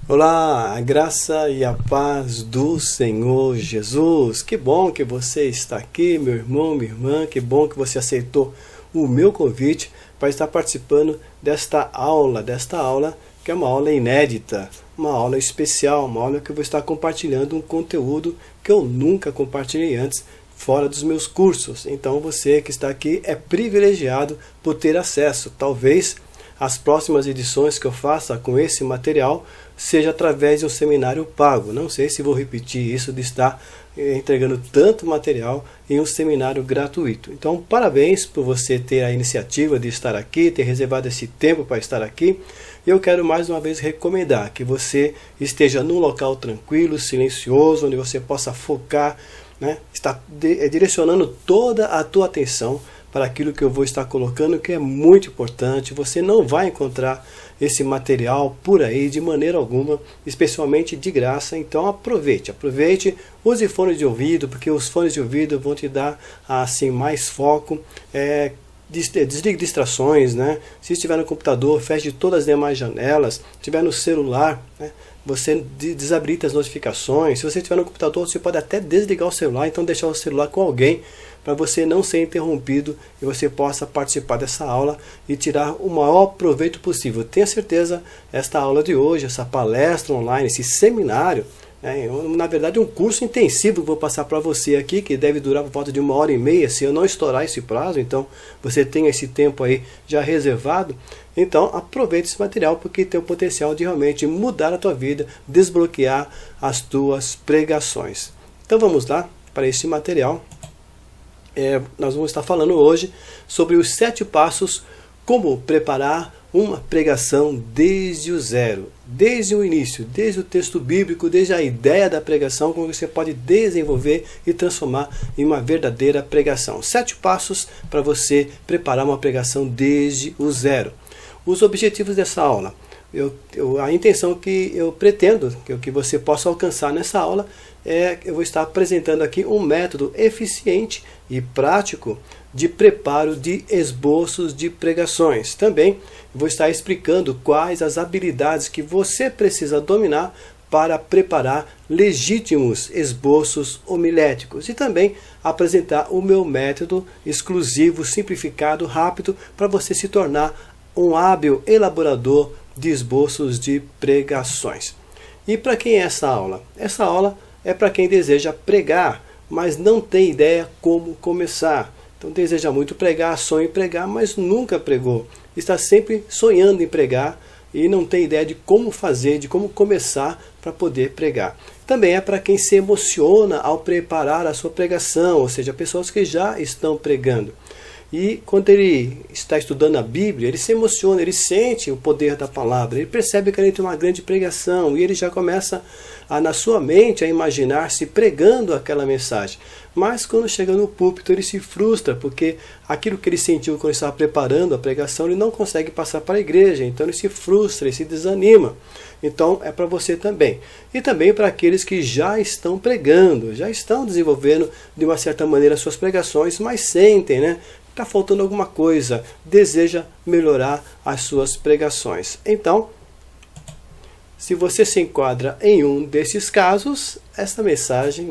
Olá, a graça e a paz do Senhor Jesus. Que bom que você está aqui, meu irmão, minha irmã. Que bom que você aceitou o meu convite para estar participando desta aula que é uma aula inédita, uma aula especial, uma aula que eu vou estar compartilhando um conteúdo que eu nunca compartilhei antes, fora dos meus cursos. Então você que está aqui é privilegiado por ter acesso. Talvez as próximas edições que eu faça com esse material seja através de um seminário pago. Não sei se vou repetir isso de estar entregando tanto material em um seminário gratuito. Então, parabéns por você ter a iniciativa de estar aqui, ter reservado esse tempo para estar aqui. E eu quero mais uma vez recomendar que você esteja num local tranquilo, silencioso, onde você possa focar, está direcionando toda a tua atenção para aquilo que eu vou estar colocando, que é muito importante. Você não vai encontrar esse material por aí de maneira alguma, especialmente de graça. Então aproveite, use fones de ouvido, porque os fones de ouvido vão te dar assim mais foco. Desligue distrações, Se estiver no computador, feche todas as demais janelas. Se estiver no celular, você desabilita as notificações. Se você estiver no computador, você pode até desligar o celular, então deixar o celular com alguém, para você não ser interrompido e você possa participar dessa aula e tirar o maior proveito possível. Tenha certeza, esta aula de hoje, essa palestra online, esse seminário, na verdade um curso intensivo que vou passar para você aqui, que deve durar por volta de 1h30, se eu não estourar esse prazo. Então você tem esse tempo aí já reservado. Então aproveite esse material, porque tem o potencial de realmente mudar a tua vida, desbloquear as tuas pregações. Então vamos lá para esse material. Nós vamos estar falando hoje sobre os 7 passos como preparar uma pregação desde o zero, desde o início, desde o texto bíblico, desde a ideia da pregação, como você pode desenvolver e transformar em uma verdadeira pregação. 7 passos para você preparar uma pregação desde o zero. Os objetivos dessa aula. A intenção que eu pretendo que você possa alcançar nessa aula eu vou estar apresentando aqui um método eficiente e prático de preparo de esboços de pregações. Também vou estar explicando quais as habilidades que você precisa dominar para preparar legítimos esboços homiléticos, e também apresentar o meu método exclusivo, simplificado, rápido, para você se tornar um hábil elaborador de esboços de pregações. E para quem é essa aula? Essa aula é para quem deseja pregar, mas não tem ideia como começar. Então deseja muito pregar, sonha em pregar, mas nunca pregou. Está sempre sonhando em pregar e não tem ideia de como fazer, de como começar para poder pregar. Também é para quem se emociona ao preparar a sua pregação, ou seja, pessoas que já estão pregando. E quando ele está estudando a Bíblia, ele se emociona, ele sente o poder da palavra, ele percebe que ele tem uma grande pregação e ele já começa na sua mente a imaginar-se pregando aquela mensagem. Mas quando chega no púlpito ele se frustra, porque aquilo que ele sentiu quando estava preparando a pregação ele não consegue passar para a igreja, então ele se frustra, ele se desanima. Então é para você também. E também para aqueles que já estão pregando, já estão desenvolvendo de uma certa maneira suas pregações, mas sentem, está faltando alguma coisa, deseja melhorar as suas pregações. Então, se você se enquadra em um desses casos, esta mensagem,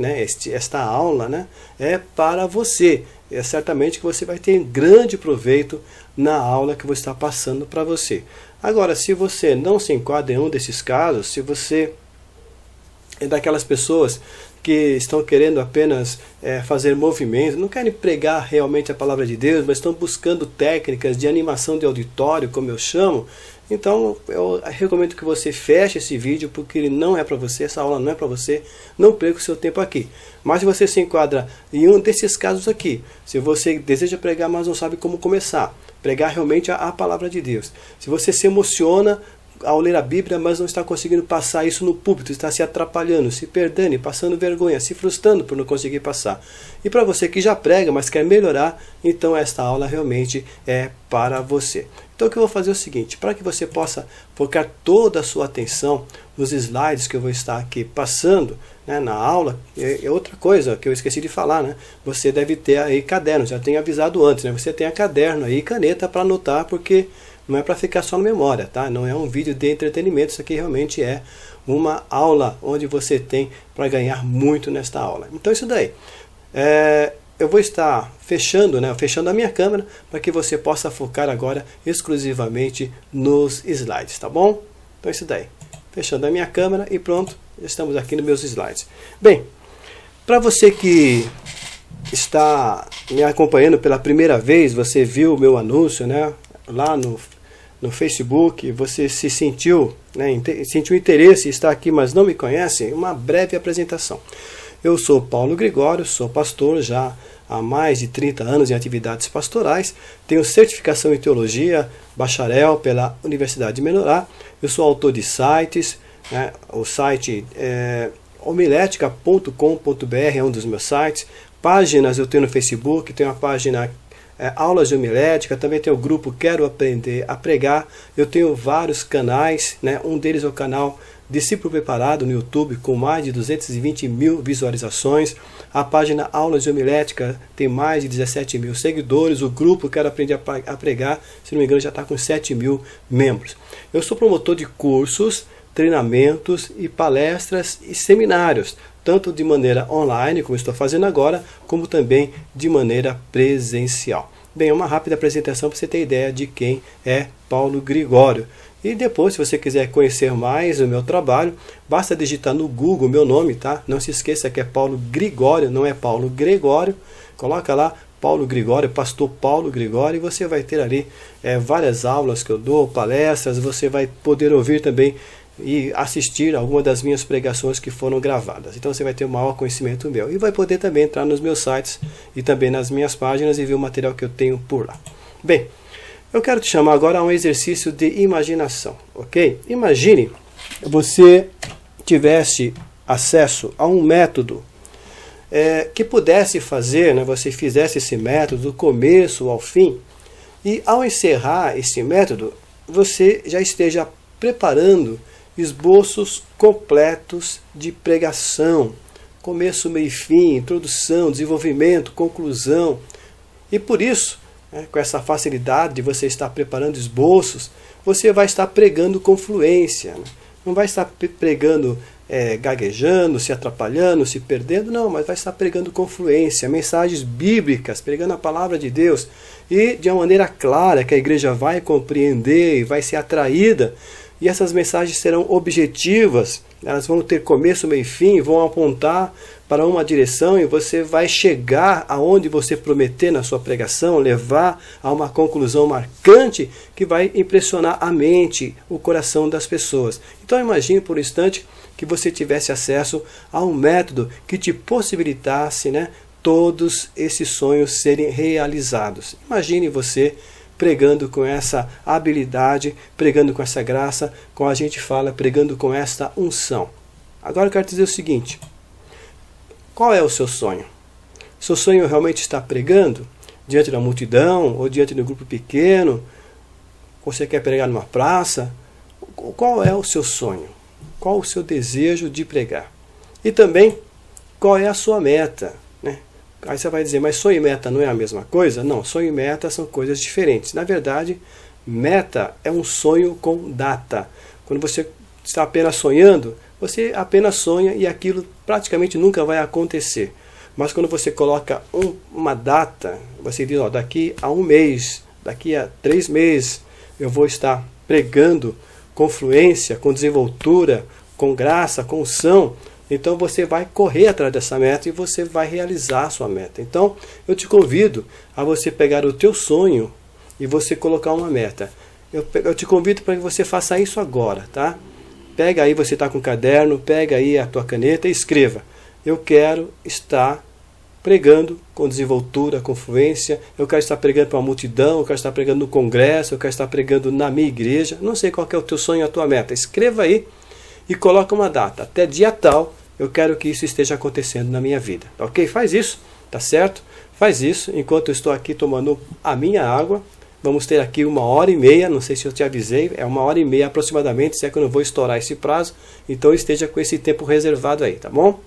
esta aula, é para você. É certamente que você vai ter grande proveito na aula que eu vou estar passando para você. Agora, se você não se enquadra em um desses casos, se você é daquelas pessoas que estão querendo apenas fazer movimentos, não querem pregar realmente a palavra de Deus, mas estão buscando técnicas de animação de auditório, como eu chamo, então eu recomendo que você feche esse vídeo, porque ele não é para você, essa aula não é para você, não perca o seu tempo aqui. Mas se você se enquadra em um desses casos aqui, se você deseja pregar, mas não sabe como começar, pregar realmente a palavra de Deus, se você se emociona ao ler a Bíblia, mas não está conseguindo passar isso no púlpito, está se atrapalhando, se perdendo, passando vergonha, se frustrando por não conseguir passar. E para você que já prega, mas quer melhorar, então esta aula realmente é para você. Então o que eu vou fazer é o seguinte, para que você possa focar toda a sua atenção nos slides que eu vou estar aqui passando, na aula, é outra coisa que eu esqueci de falar, você deve ter aí caderno, já tenho avisado antes, você tenha caderno aí, caneta para anotar, porque não é para ficar só na memória, tá? Não é um vídeo de entretenimento, isso aqui realmente é uma aula onde você tem para ganhar muito nesta aula. Então isso daí. Eu vou estar fechando a minha câmera para que você possa focar agora exclusivamente nos slides, tá bom? Então isso daí. Fechando a minha câmera e pronto, estamos aqui nos meus slides. Bem, para você que está me acompanhando pela primeira vez, você viu o meu anúncio, né, lá no Facebook, você se sentiu, sentiu interesse em estar aqui, mas não me conhece, uma breve apresentação. Eu sou Paulo Gregório, sou pastor já há mais de 30 anos em atividades pastorais, tenho certificação em teologia, bacharel pela Universidade de Menorá, eu sou autor de sites, o site homilética.com.br é um dos meus sites, páginas eu tenho no Facebook, tenho a página Aulas de Homilética, também tenho o grupo Quero Aprender a Pregar, eu tenho vários canais, um deles é o canal Discípulo Preparado no YouTube, com mais de 220 mil visualizações. A página Aulas de Homilética tem mais de 17 mil seguidores. O grupo Quero Aprender a Pregar, se não me engano, já está com 7 mil membros. Eu sou promotor de cursos, treinamentos e palestras e seminários, tanto de maneira online, como estou fazendo agora, como também de maneira presencial. Bem, uma rápida apresentação para você ter ideia de quem é Paulo Gregório. E depois, se você quiser conhecer mais o meu trabalho, basta digitar no Google meu nome, tá? Não se esqueça que é Paulo Gregório, não é Paulo Gregório. Coloca lá Paulo Gregório, pastor Paulo Gregório, e você vai ter ali várias aulas que eu dou, palestras, você vai poder ouvir também e assistir alguma das minhas pregações que foram gravadas. Então você vai ter um maior conhecimento meu. E vai poder também entrar nos meus sites e também nas minhas páginas e ver o material que eu tenho por lá. Bem, eu quero te chamar agora a um exercício de imaginação, ok? Imagine você tivesse acesso a um método que pudesse fazer, você fizesse esse método do começo ao fim, e ao encerrar esse método, você já esteja preparando esboços completos de pregação, começo, meio e fim, introdução, desenvolvimento, conclusão. E por isso, com essa facilidade de você estar preparando esboços, você vai estar pregando com fluência. Não vai estar pregando gaguejando, se atrapalhando, se perdendo, não, mas vai estar pregando com fluência, mensagens bíblicas, pregando a palavra de Deus, e de uma maneira clara que a igreja vai compreender e vai ser atraída. E essas mensagens serão objetivas, elas vão ter começo, meio e fim, vão apontar para uma direção e você vai chegar aonde você prometer na sua pregação, levar a uma conclusão marcante que vai impressionar a mente, o coração das pessoas. Então imagine por um instante que você tivesse acesso a um método que te possibilitasse todos esses sonhos serem realizados. Imagine você pregando com essa habilidade, pregando com essa graça, como a gente fala, pregando com esta unção. Agora eu quero te dizer o seguinte: qual é o seu sonho? Seu sonho realmente está pregando diante da multidão ou diante de um grupo pequeno? Você quer pregar numa praça? Qual é o seu sonho? Qual o seu desejo de pregar? E também, qual é a sua meta? Aí você vai dizer, mas sonho e meta não é a mesma coisa? Não, sonho e meta são coisas diferentes. Na verdade, meta é um sonho com data. Quando você está apenas sonhando, você apenas sonha e aquilo praticamente nunca vai acontecer. Mas quando você coloca uma data, você diz, daqui a um mês, daqui a 3 meses, eu vou estar pregando com fluência, com desenvoltura, com graça, com unção. Então você vai correr atrás dessa meta e você vai realizar a sua meta. Então eu te convido a você pegar o teu sonho e você colocar uma meta. Eu te convido para que você faça isso agora, tá? Pega aí, você está com um caderno, pega aí a tua caneta e escreva: eu quero estar pregando com desenvoltura, com fluência, eu quero estar pregando para uma multidão, eu quero estar pregando no congresso, eu quero estar pregando na minha igreja. Não sei qual que é o teu sonho, a tua meta. Escreva aí e coloca uma data. Até dia tal, eu quero que isso esteja acontecendo na minha vida. Ok? Faz isso, tá certo? Faz isso enquanto eu estou aqui tomando a minha água. Vamos ter aqui 1h30, não sei se eu te avisei, é 1h30 aproximadamente, se é que eu não vou estourar esse prazo. Então esteja com esse tempo reservado aí, tá bom?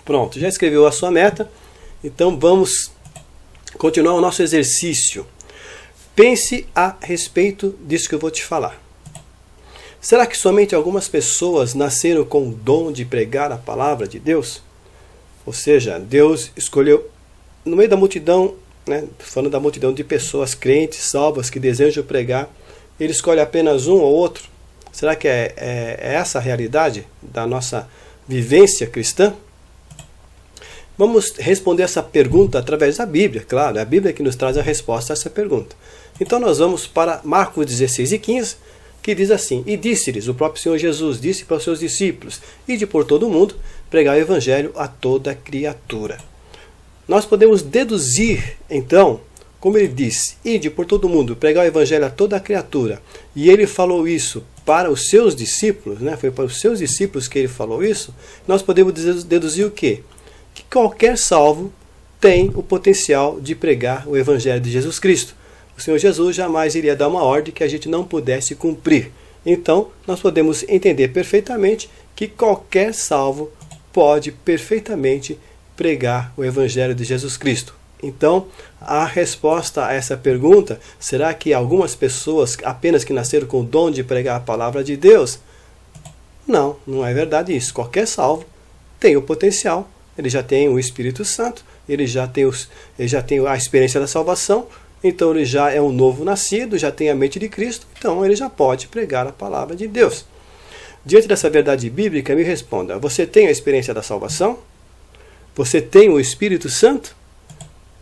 Pronto, já escreveu a sua meta. Então vamos Continuar o nosso exercício. Pense a respeito disso que eu vou te falar. Será que somente algumas pessoas nasceram com o dom de pregar a palavra de Deus? Ou seja, Deus escolheu, no meio da multidão, falando da multidão de pessoas crentes, salvas, que desejam pregar, Ele escolhe apenas um ou outro? Será que é essa a realidade da nossa vivência cristã? Vamos responder essa pergunta através da Bíblia, claro, é a Bíblia que nos traz a resposta a essa pergunta. Então nós vamos para Marcos 16:15, que diz assim: E disse-lhes, o próprio Senhor Jesus disse para os seus discípulos, ide por todo o mundo, pregar o Evangelho a toda criatura. Nós podemos deduzir, então, como ele disse, ide por todo o mundo, pregar o Evangelho a toda criatura, e ele falou isso para os seus discípulos, foi para os seus discípulos que ele falou isso, nós podemos deduzir o quê? Que qualquer salvo tem o potencial de pregar o Evangelho de Jesus Cristo. O Senhor Jesus jamais iria dar uma ordem que a gente não pudesse cumprir. Então, nós podemos entender perfeitamente que qualquer salvo pode perfeitamente pregar o Evangelho de Jesus Cristo. Então, a resposta a essa pergunta, será que algumas pessoas apenas que nasceram com o dom de pregar a palavra de Deus? Não, não é verdade isso. Qualquer salvo tem o potencial, ele já tem o Espírito Santo, ele já tem a experiência da salvação, então ele já é um novo nascido, já tem a mente de Cristo, então ele já pode pregar a palavra de Deus. Diante dessa verdade bíblica, me responda, você tem a experiência da salvação? Você tem o Espírito Santo?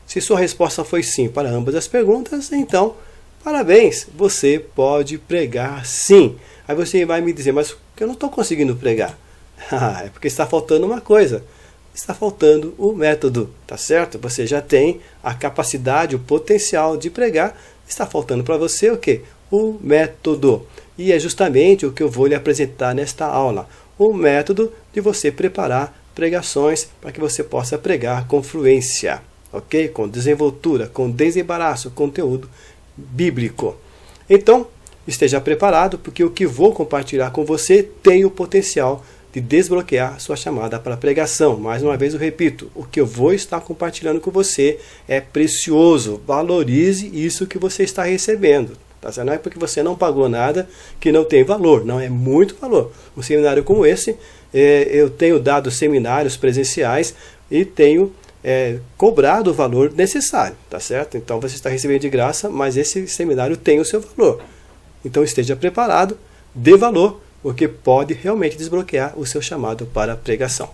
Se sua resposta foi sim para ambas as perguntas, então, parabéns, você pode pregar sim. Aí você vai me dizer, mas eu não estou conseguindo pregar. É porque está faltando uma coisa. Está faltando o método, tá certo? Você já tem a capacidade, o potencial de pregar. Está faltando para você o quê? O método. E é justamente o que eu vou lhe apresentar nesta aula. O método de você preparar pregações para que você possa pregar com fluência, ok? Com desenvoltura, com desembaraço, conteúdo bíblico. Então, esteja preparado, porque o que vou compartilhar com você tem o potencial de desbloquear sua chamada para pregação. Mais uma vez eu repito, o que eu vou estar compartilhando com você é precioso. Valorize isso que você está recebendo. Tá? Não é porque você não pagou nada que não tem valor. Não, é muito valor. Um seminário como esse, eu tenho dado seminários presenciais e tenho cobrado o valor necessário. Tá certo? Então você está recebendo de graça, mas esse seminário tem o seu valor. Então esteja preparado, dê valor, porque pode realmente desbloquear o seu chamado para a pregação.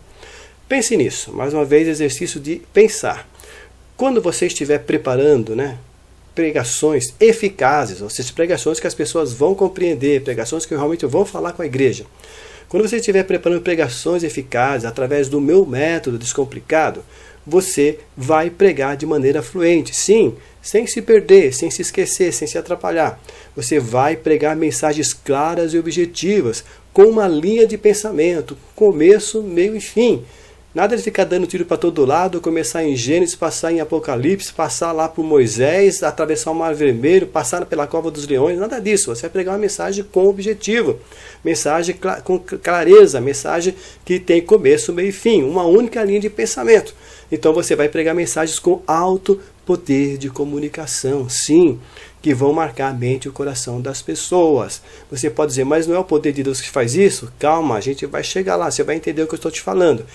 Pense nisso. Mais uma vez, exercício de pensar. Quando você estiver preparando pregações eficazes, ou seja, pregações que as pessoas vão compreender, pregações que realmente vão falar com a igreja. Quando você estiver preparando pregações eficazes através do meu método descomplicado, você vai pregar de maneira fluente. Sim, sem se perder, sem se esquecer, sem se atrapalhar. Você vai pregar mensagens claras e objetivas, com uma linha de pensamento, começo, meio e fim. Nada de ficar dando tiro para todo lado, começar em Gênesis, passar em Apocalipse, passar lá por Moisés, atravessar o Mar Vermelho, passar pela Cova dos Leões, nada disso. Você vai pregar uma mensagem com objetivo, mensagem com clareza, mensagem que tem começo, meio e fim, uma única linha de pensamento. Então você vai pregar mensagens com alto poder de comunicação, sim, que vão marcar a mente e o coração das pessoas. Você pode dizer, mas não é o poder de Deus que faz isso? Calma, a gente vai chegar lá, você vai entender o que eu estou te falando.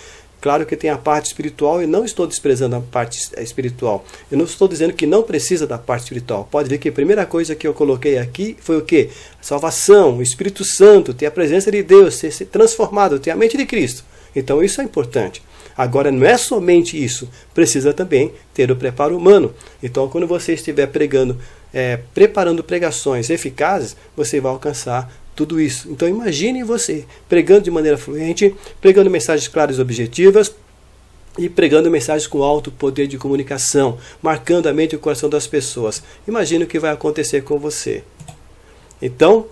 Claro que tem a parte espiritual e não estou desprezando a parte espiritual. Eu não estou dizendo que não precisa da parte espiritual. Pode ver que a primeira coisa que eu coloquei aqui foi o quê? Salvação, o Espírito Santo, ter a presença de Deus, ser transformado, ter a mente de Cristo. Então isso é importante. Agora não é somente isso, precisa também ter o preparo humano. Então quando você estiver preparando pregações eficazes, você vai alcançar tudo isso. Então imagine você pregando de maneira fluente, pregando mensagens claras e objetivas e pregando mensagens com alto poder de comunicação, marcando a mente e o coração das pessoas. Imagine o que vai acontecer com você. Então,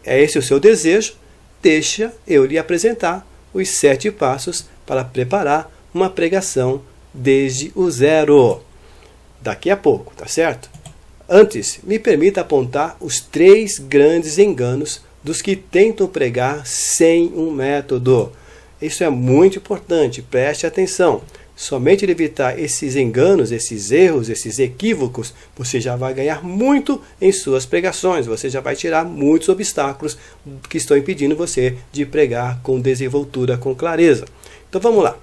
é esse o seu desejo? Deixa eu lhe apresentar os 7 passos para preparar uma pregação desde o zero. Daqui a pouco, tá certo? Antes, me permita apontar os 3 grandes enganos dos que tentam pregar sem um método. Isso é muito importante, preste atenção. somente de evitar esses enganos, esses erros, esses equívocos, você já vai ganhar muito em suas pregações, você já vai tirar muitos obstáculos que estão impedindo você de pregar com desenvoltura, com clareza. Então vamos lá.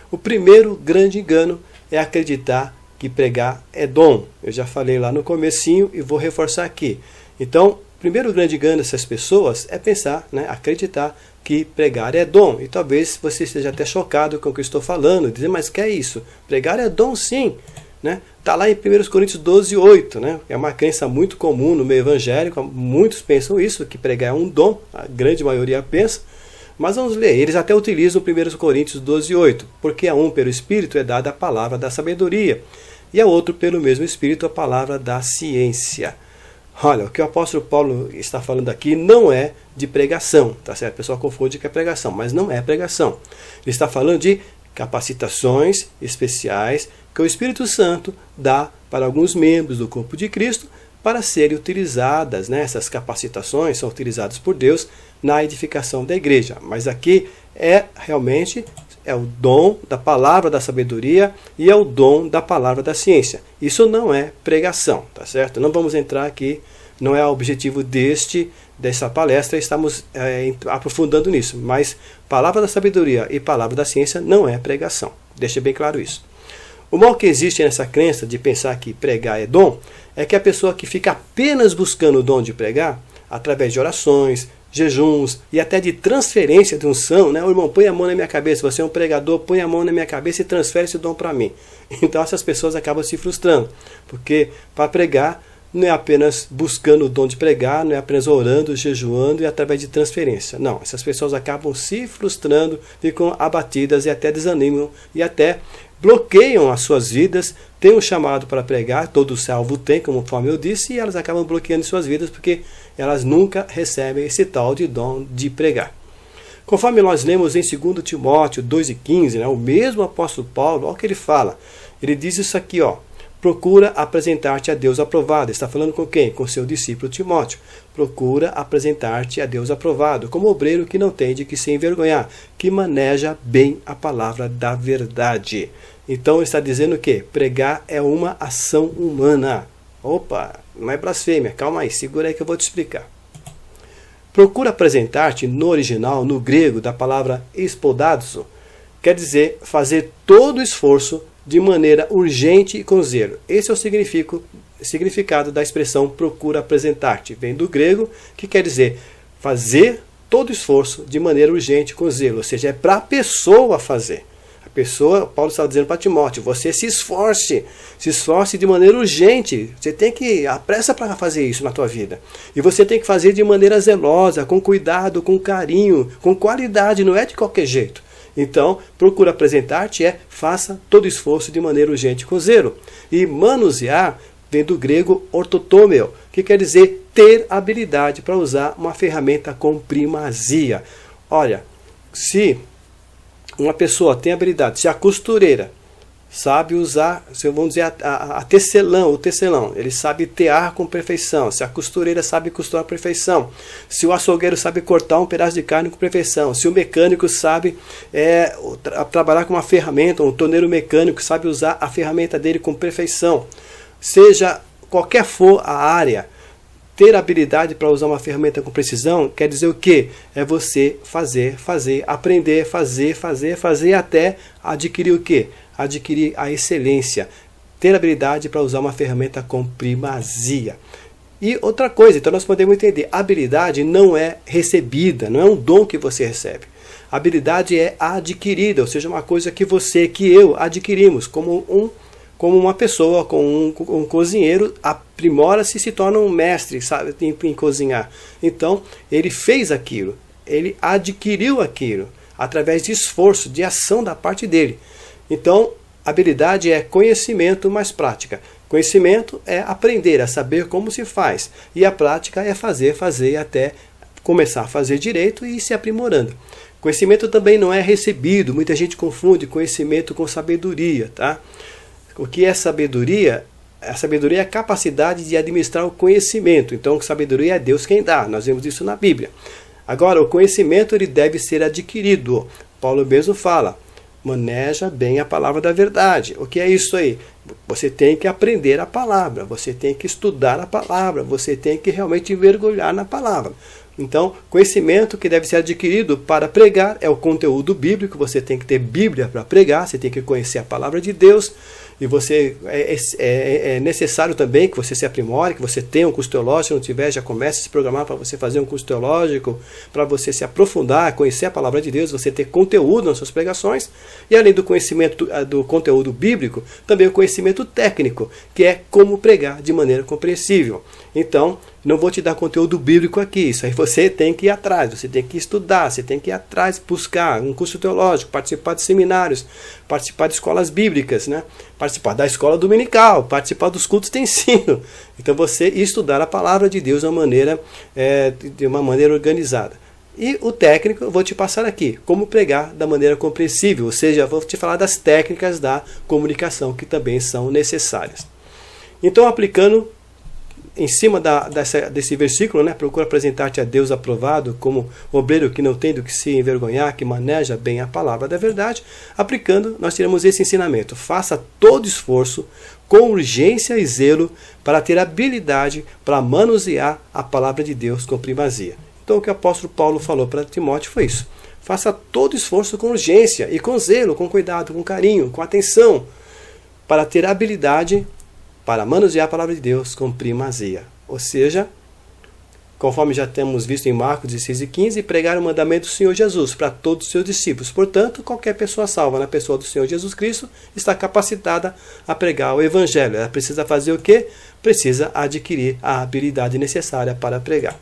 O primeiro grande engano é acreditar que pregar é dom. Eu já falei lá no comecinho e vou reforçar aqui. Então, o primeiro grande engano dessas pessoas é pensar, acreditar que pregar é dom. E talvez você esteja até chocado com o que eu estou falando, dizer, mas que é isso? Pregar é dom sim. Está lá em 1 Coríntios 12, 8. É uma crença muito comum no meio evangélico, muitos pensam isso, que pregar é um dom, a grande maioria pensa. Mas vamos ler, eles até utilizam 1 Coríntios 12, 8, porque a um pelo Espírito é dada a palavra da sabedoria, e a outro pelo mesmo Espírito a palavra da ciência. Olha, o que o apóstolo Paulo está falando aqui não é de pregação, tá certo? O pessoal confunde que é pregação, mas não é pregação. Ele está falando de capacitações especiais que o Espírito Santo dá para alguns membros do corpo de Cristo para serem utilizadas, essas capacitações são utilizadas por Deus na edificação da igreja. Mas aqui realmente é o dom da palavra da sabedoria e é o dom da palavra da ciência. Isso não é pregação, tá certo? Não vamos entrar aqui, não é o objetivo dessa palestra, estamos aprofundando nisso. Mas palavra da sabedoria e palavra da ciência não é pregação. Deixa bem claro isso. O mal que existe nessa crença de pensar que pregar é dom, é que a pessoa que fica apenas buscando o dom de pregar, através de orações, jejuns e até de transferência de unção, O irmão, põe a mão na minha cabeça, você é um pregador, põe a mão na minha cabeça e transfere esse dom para mim. Então essas pessoas acabam se frustrando, porque para pregar não é apenas buscando o dom de pregar, não é apenas orando, jejuando e através de transferência. Não, essas pessoas acabam se frustrando, ficam abatidas e até desanimam e até bloqueiam as suas vidas, têm um chamado para pregar, todo salvo tem, conforme eu disse, e elas acabam bloqueando suas vidas porque elas nunca recebem esse tal de dom de pregar. Conforme nós lemos em 2 Timóteo 2,15, o mesmo apóstolo Paulo, olha o que ele fala. Ele diz isso aqui, procura apresentar-te a Deus aprovado. Está falando com quem? Com seu discípulo Timóteo. Procura apresentar-te a Deus aprovado, como obreiro que não tem de que se envergonhar, que maneja bem a palavra da verdade. Então ele está dizendo que pregar é uma ação humana. Opa, não é blasfêmia, calma aí, segura aí que eu vou te explicar. Procura apresentar-te no original, no grego, da palavra espodazo, quer dizer fazer todo o esforço de maneira urgente e com zelo. Esse é o significado da expressão procura apresentar-te. Vem do grego, que quer dizer fazer todo o esforço de maneira urgente e com zelo. Ou seja, é para a pessoa fazer. A pessoa, Paulo estava dizendo para Timóteo, você se esforce de maneira urgente. Você tem que apressa para fazer isso na tua vida. E você tem que fazer de maneira zelosa, com cuidado, com carinho, com qualidade, não é de qualquer jeito. Então, procura apresentar-te faça todo esforço de maneira urgente com zelo. E manusear vem do grego ortotomeo, que quer dizer ter habilidade para usar uma ferramenta com primazia. Olha, se uma pessoa tem habilidade, se a costureira sabe usar, vamos dizer, o tecelão, ele sabe tear com perfeição, se a costureira sabe costurar com perfeição, se o açougueiro sabe cortar um pedaço de carne com perfeição, se o mecânico sabe trabalhar com uma ferramenta, um torneiro mecânico sabe usar a ferramenta dele com perfeição, seja qualquer for a área, ter habilidade para usar uma ferramenta com precisão quer dizer o quê? É você fazer, aprender, fazer até adquirir o quê? Adquirir a excelência. Ter habilidade para usar uma ferramenta com primazia. E outra coisa, então nós podemos entender, habilidade não é recebida, não é um dom que você recebe. Habilidade é adquirida, ou seja, uma coisa que você, que eu adquirimos, como uma pessoa, com um cozinheiro, aprimora-se e se torna um mestre, sabe, em cozinhar. Então, ele fez aquilo, ele adquiriu aquilo, através de esforço, de ação da parte dele. Então, habilidade é conhecimento mais prática. Conhecimento é aprender a saber como se faz. E a prática é fazer até começar a fazer direito e ir se aprimorando. Conhecimento também não é recebido. Muita gente confunde conhecimento com sabedoria, tá? O que é sabedoria? A sabedoria é a capacidade de administrar o conhecimento. Então, sabedoria é Deus quem dá. Nós vemos isso na Bíblia. Agora, o conhecimento ele deve ser adquirido. Paulo mesmo fala, maneja bem a palavra da verdade. O que é isso aí? Você tem que aprender a palavra, você tem que estudar a palavra, você tem que realmente mergulhar na palavra. Então, conhecimento que deve ser adquirido para pregar é o conteúdo bíblico. Você tem que ter Bíblia para pregar, você tem que conhecer a palavra de Deus. E você é necessário também que você se aprimore, que você tenha um curso teológico. Se não tiver, já comece a se programar para você fazer um curso teológico, para você se aprofundar, conhecer a palavra de Deus, você ter conteúdo nas suas pregações. E além do conhecimento do conteúdo bíblico, também o conhecimento técnico, que é como pregar de maneira compreensível. Então, não vou te dar conteúdo bíblico aqui, isso aí você tem que ir atrás, você tem que estudar, você tem que ir atrás, buscar um curso teológico, participar de seminários, participar de escolas bíblicas, né? Participar da escola dominical, participar dos cultos de ensino. Então você estudar a palavra de Deus de uma maneira organizada. E o técnico eu vou te passar aqui, como pregar da maneira compreensível, ou seja, vou te falar das técnicas da comunicação que também são necessárias. Então, aplicando em cima desse versículo, né, procura apresentar-te a Deus aprovado como obreiro que não tem do que se envergonhar, que maneja bem a palavra da verdade. Aplicando, nós teremos esse ensinamento: faça todo esforço com urgência e zelo para ter habilidade para manusear a palavra de Deus com primazia. Então o que o apóstolo Paulo falou para Timóteo foi isso: faça todo esforço com urgência e com zelo, com cuidado, com carinho, com atenção, para ter habilidade para manusear a palavra de Deus com primazia. Ou seja, conforme já temos visto em Marcos 16:15, pregar o mandamento do Senhor Jesus para todos os seus discípulos. Portanto, qualquer pessoa salva na pessoa do Senhor Jesus Cristo está capacitada a pregar o Evangelho. Ela precisa fazer o quê? Precisa adquirir a habilidade necessária para pregar.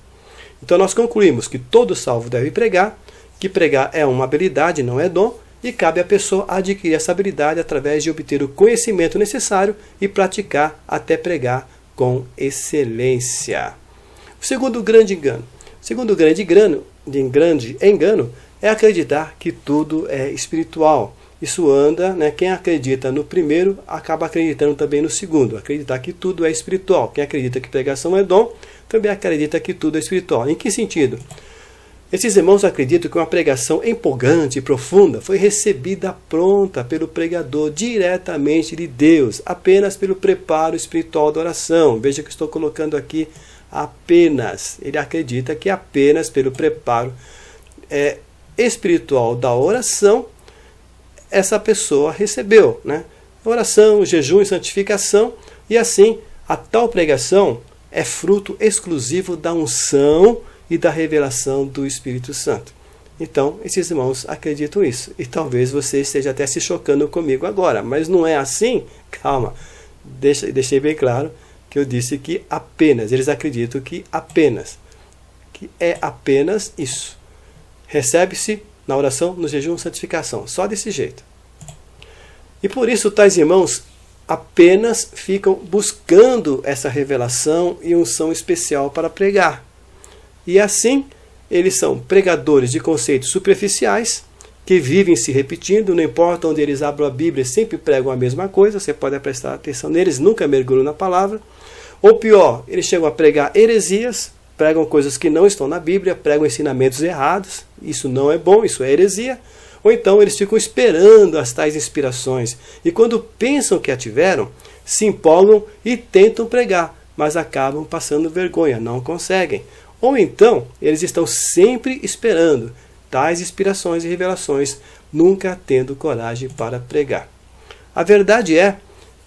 Então nós concluímos que todo salvo deve pregar, que pregar é uma habilidade, não é dom, e cabe à pessoa adquirir essa habilidade através de obter o conhecimento necessário e praticar até pregar com excelência. O segundo grande engano. O segundo grande engano é acreditar que tudo é espiritual. Isso anda, né? Quem acredita no primeiro acaba acreditando também no segundo. Acreditar que tudo é espiritual. Quem acredita que pregação é dom, também acredita que tudo é espiritual. Em que sentido? Esses irmãos acreditam que uma pregação empolgante e profunda foi recebida pronta pelo pregador diretamente de Deus, apenas pelo preparo espiritual da oração. Veja que estou colocando aqui apenas. Ele acredita que apenas pelo preparo espiritual da oração essa pessoa recebeu, né? Oração, jejum e santificação, e assim a tal pregação é fruto exclusivo da unção e da revelação do Espírito Santo. Então, esses irmãos acreditam isso. E talvez você esteja até se chocando comigo agora. Mas não é assim? Calma. Deixei bem claro que eu disse que apenas. Eles acreditam que é apenas isso. Recebe-se na oração, no jejum, santificação. Só desse jeito. E por isso, tais irmãos apenas ficam buscando essa revelação e unção especial para pregar. E assim, eles são pregadores de conceitos superficiais, que vivem se repetindo, não importa onde eles abram a Bíblia, sempre pregam a mesma coisa, você pode prestar atenção neles, nunca mergulham na palavra. Ou pior, eles chegam a pregar heresias, pregam coisas que não estão na Bíblia, pregam ensinamentos errados, isso não é bom, isso é heresia. Ou então eles ficam esperando as tais inspirações, e quando pensam que a tiveram, se empolgam e tentam pregar, mas acabam passando vergonha, não conseguem. Ou então, eles estão sempre esperando tais inspirações e revelações, nunca tendo coragem para pregar. A verdade é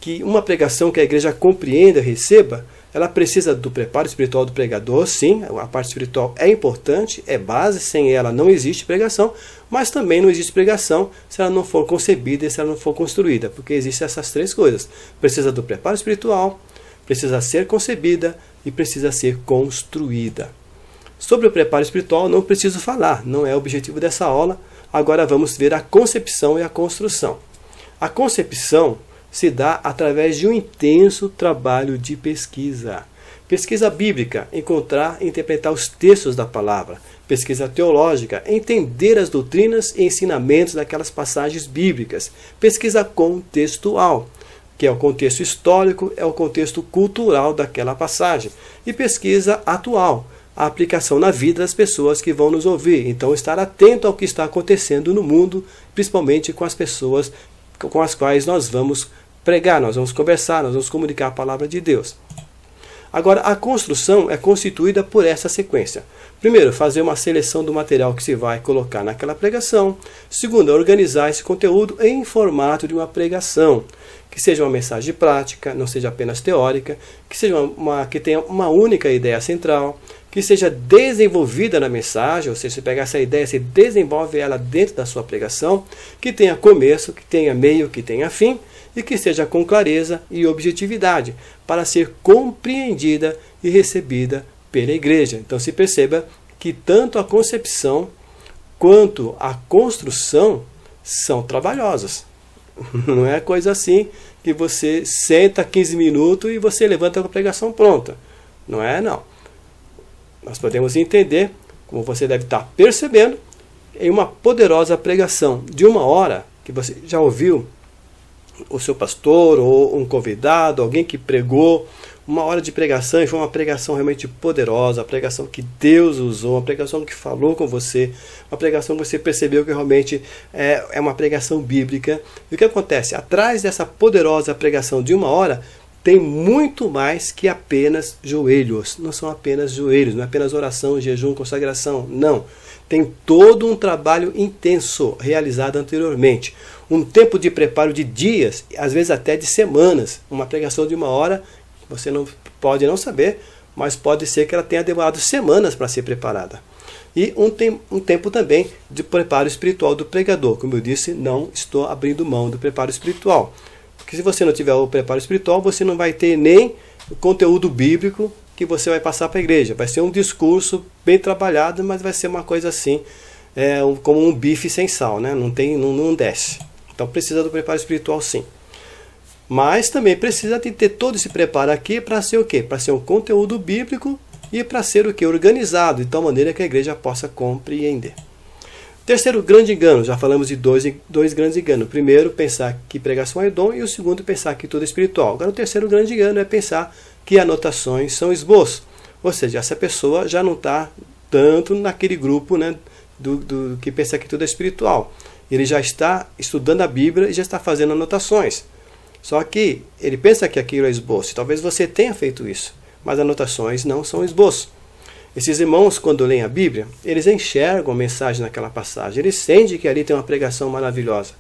que uma pregação que a igreja compreenda e receba, ela precisa do preparo espiritual do pregador, sim, a parte espiritual é importante, é base, sem ela não existe pregação, mas também não existe pregação se ela não for concebida e se ela não for construída, porque existem essas três coisas. Precisa do preparo espiritual, precisa ser concebida e precisa ser construída. Sobre o preparo espiritual não preciso falar, não é o objetivo dessa aula. Agora vamos ver a concepção e a construção. A concepção se dá através de um intenso trabalho de pesquisa. Pesquisa bíblica, encontrar e interpretar os textos da palavra. Pesquisa teológica, entender as doutrinas e ensinamentos daquelas passagens bíblicas. Pesquisa contextual, que é o contexto histórico, é o contexto cultural daquela passagem. E pesquisa atual, a aplicação na vida das pessoas que vão nos ouvir. Então, estar atento ao que está acontecendo no mundo, principalmente com as pessoas com as quais nós vamos pregar, nós vamos conversar, nós vamos comunicar a palavra de Deus. Agora, a construção é constituída por essa sequência. Primeiro, fazer uma seleção do material que se vai colocar naquela pregação. Segundo, organizar esse conteúdo em formato de uma pregação, que seja uma mensagem prática, não seja apenas teórica, que seja que tenha uma única ideia central, que seja desenvolvida na mensagem, ou seja, você pegar essa ideia, você desenvolve ela dentro da sua pregação, que tenha começo, que tenha meio, que tenha fim, e que seja com clareza e objetividade, para ser compreendida e recebida pela igreja. Então se perceba que tanto a concepção quanto a construção são trabalhosas. Não é coisa assim que você senta 15 minutos e você levanta com a pregação pronta. Não é, não. Nós podemos entender, como você deve estar percebendo, em uma poderosa pregação de 1 hora, que você já ouviu o seu pastor ou um convidado, alguém que pregou 1 hora de pregação, e foi uma pregação realmente poderosa, a pregação que Deus usou, uma pregação que falou com você, uma pregação que você percebeu que realmente é uma pregação bíblica. E o que acontece? Atrás dessa poderosa pregação de 1 hora, tem muito mais que apenas joelhos. Não são apenas joelhos, não é apenas oração, jejum, consagração, não. Tem todo um trabalho intenso realizado anteriormente. Um tempo de preparo de dias, às vezes até de semanas. Uma pregação de 1 hora, você não pode não saber, mas pode ser que ela tenha demorado semanas para ser preparada. E um tempo também de preparo espiritual do pregador. Como eu disse, não estou abrindo mão do preparo espiritual. Porque se você não tiver o preparo espiritual, você não vai ter nem o conteúdo bíblico que você vai passar para a igreja. Vai ser um discurso bem trabalhado, mas vai ser uma coisa assim, como um bife sem sal, né? Não desce. Então precisa do preparo espiritual, sim. Mas também precisa de ter todo esse preparo aqui para ser o quê? Para ser um conteúdo bíblico e para ser o quê? Organizado, de tal maneira que a igreja possa compreender. Terceiro grande engano, já falamos de dois grandes enganos. O primeiro, pensar que pregação é dom, e o segundo, pensar que tudo é espiritual. Agora, o terceiro grande engano é pensar que anotações são esboço. Ou seja, essa pessoa já não está tanto naquele grupo, né, do que pensa que tudo é espiritual. Ele já está estudando a Bíblia e já está fazendo anotações. Só que ele pensa que aquilo é esboço. Talvez você tenha feito isso, mas anotações não são esboço. Esses irmãos, quando leem a Bíblia, eles enxergam a mensagem naquela passagem. Eles sentem que ali tem uma pregação maravilhosa.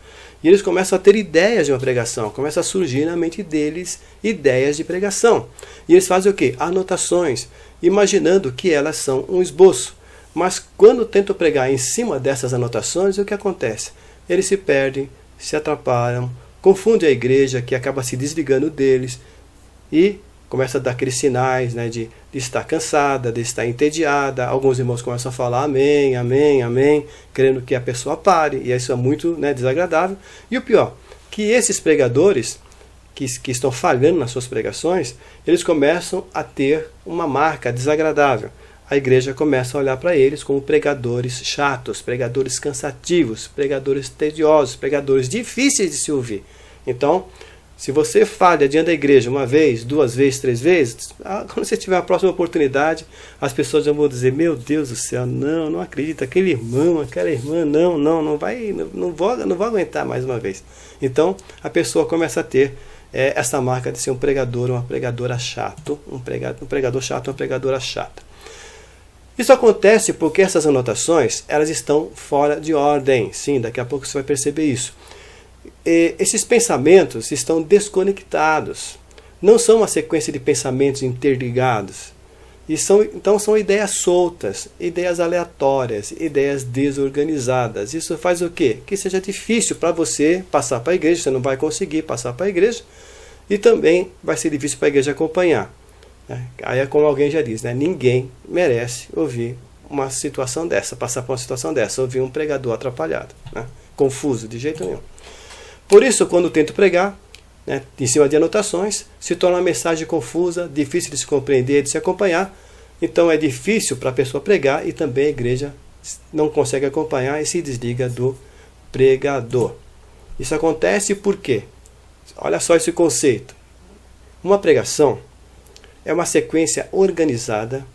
E eles começam a ter ideias de uma pregação. Começa a surgir na mente deles ideias de pregação. E eles fazem o quê? Anotações, imaginando que elas são um esboço. Mas quando tentam pregar em cima dessas anotações, o que acontece? Eles se perdem, se atrapalham, confundem a igreja, que acaba se desligando deles, e começa a dar aqueles sinais, né, de estar cansada, de estar entediada. Alguns irmãos começam a falar amém, amém, amém, querendo que a pessoa pare, e isso é muito, né, desagradável. E o pior, que esses pregadores que estão falhando nas suas pregações, eles começam a ter uma marca desagradável. A igreja começa a olhar para eles como pregadores chatos, pregadores cansativos, pregadores tediosos, pregadores difíceis de se ouvir. Então, se você falha diante da igreja 1 vez, 2 vezes, 3 vezes, quando você tiver a próxima oportunidade, as pessoas já vão dizer, meu Deus do céu, não acredito, aquele irmão, aquela irmã, não vou aguentar mais uma vez. Então, a pessoa começa a ter essa marca de ser um pregador, uma pregadora chato, um pregador chato, uma pregadora chata. Isso acontece porque essas anotações, elas estão fora de ordem. Sim, daqui a pouco você vai perceber isso. Esses pensamentos estão desconectados. Não são uma sequência de pensamentos interligados. Então são ideias soltas, ideias aleatórias, ideias desorganizadas. Isso faz o quê? Que seja difícil para você passar para a igreja, você não vai conseguir passar para a igreja, e também vai ser difícil para a igreja acompanhar. Aí é como alguém já diz, né? Ninguém merece ouvir uma situação dessa, passar por uma situação dessa, ouvir um pregador atrapalhado, né? Confuso, de jeito nenhum. Por isso, quando tento pregar, né, em cima de anotações, se torna uma mensagem confusa, difícil de se compreender, de se acompanhar. Então é difícil para a pessoa pregar, e também a igreja não consegue acompanhar e se desliga do pregador. Isso acontece por quê? Olha só esse conceito. Uma pregação é uma sequência organizada,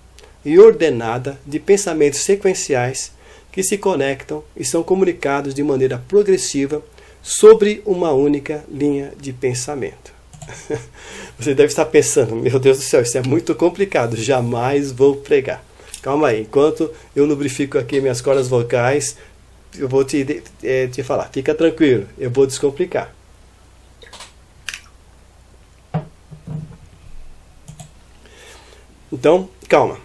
e ordenada de pensamentos sequenciais que se conectam e são comunicados de maneira progressiva sobre uma única linha de pensamento. Você deve estar pensando, meu Deus do céu, isso é muito complicado, jamais vou pregar. Calma aí, enquanto eu lubrifico aqui minhas cordas vocais, eu vou te falar, fica tranquilo, eu vou descomplicar. Então, calma.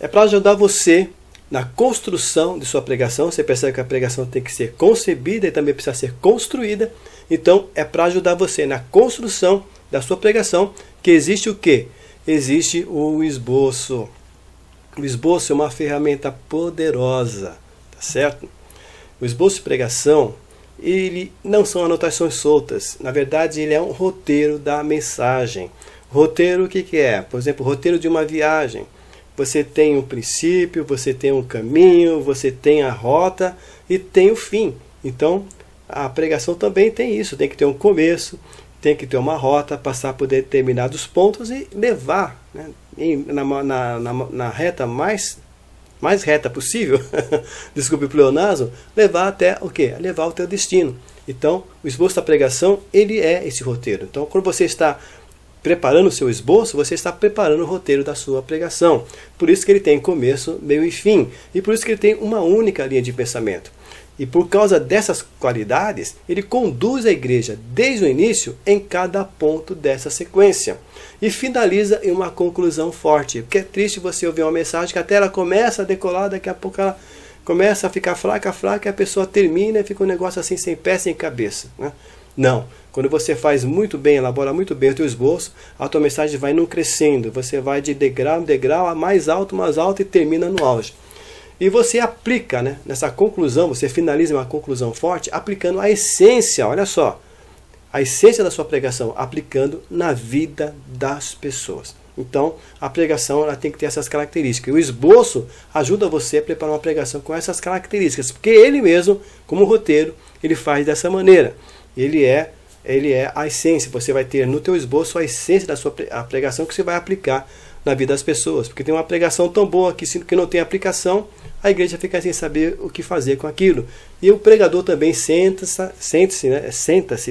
É para ajudar você na construção de sua pregação. Você percebe que a pregação tem que ser concebida e também precisa ser construída. Então, é para ajudar você na construção da sua pregação que existe o quê? Existe o esboço. O esboço é uma ferramenta poderosa, tá certo? O esboço de pregação, ele não são anotações soltas. Na verdade, ele é um roteiro da mensagem. Roteiro, o que é? Por exemplo, roteiro de uma viagem. Você tem um princípio, você tem um caminho, você tem a rota e tem o fim. Então, a pregação também tem isso. Tem que ter um começo, tem que ter uma rota, passar por determinados pontos e levar, né, na reta mais reta possível, desculpe o pleonasmo, levar até o quê? Levar ao teu destino. Então, o esboço da pregação, ele é esse roteiro. Então, quando você está preparando o seu esboço, você está preparando o roteiro da sua pregação. Por isso que ele tem começo, meio e fim. E por isso que ele tem uma única linha de pensamento. E por causa dessas qualidades, ele conduz a igreja desde o início em cada ponto dessa sequência. E finaliza em uma conclusão forte. Porque é triste você ouvir uma mensagem que até ela começa a decolar, daqui a pouco ela começa a ficar fraca, e a pessoa termina e fica um negócio assim sem pé, sem cabeça, né? Não. Quando você faz muito bem, elabora muito bem o teu esboço, a tua mensagem vai não crescendo. Você vai de degrau em degrau, mais alto e termina no auge. E você aplica, né, nessa conclusão, você finaliza uma conclusão forte, aplicando a essência, olha só, a essência da sua pregação, aplicando na vida das pessoas. Então, a pregação ela tem que ter essas características. E o esboço ajuda você a preparar uma pregação com essas características, porque ele mesmo, como roteiro, ele faz dessa maneira. Ele é a essência. Você vai ter no teu esboço a essência da sua pregação que você vai aplicar na vida das pessoas. Porque tem uma pregação tão boa que não tem aplicação, a igreja fica sem saber o que fazer com aquilo. E o pregador também senta-se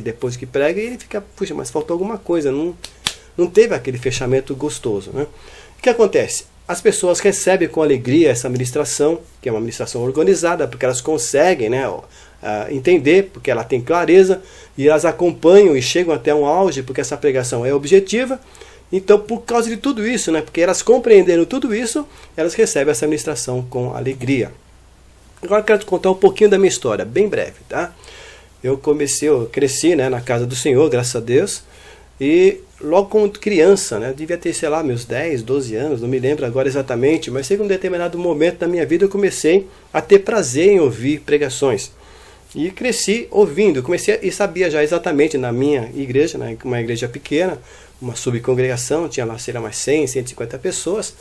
depois que prega e ele fica, puxa, mas faltou alguma coisa, não teve aquele fechamento gostoso, né? O que acontece? As pessoas recebem com alegria essa ministração, que é uma ministração organizada, porque elas conseguem, né, entender, porque ela tem clareza, e elas acompanham e chegam até um auge, porque essa pregação é objetiva. Então, por causa de tudo isso, né, porque elas compreenderam tudo isso, elas recebem essa ministração com alegria. Agora eu quero te contar um pouquinho da minha história, bem breve, tá? Eu cresci, né, na casa do Senhor, graças a Deus, e logo como criança, né, eu devia ter, sei lá, meus 10, 12 anos, não me lembro agora exatamente, mas sei que em um determinado momento da minha vida eu comecei a ter prazer em ouvir pregações. E cresci ouvindo, e sabia já exatamente na minha igreja, né, uma igreja pequena, uma subcongregação, tinha lá, sei lá, mais 100, 150 pessoas,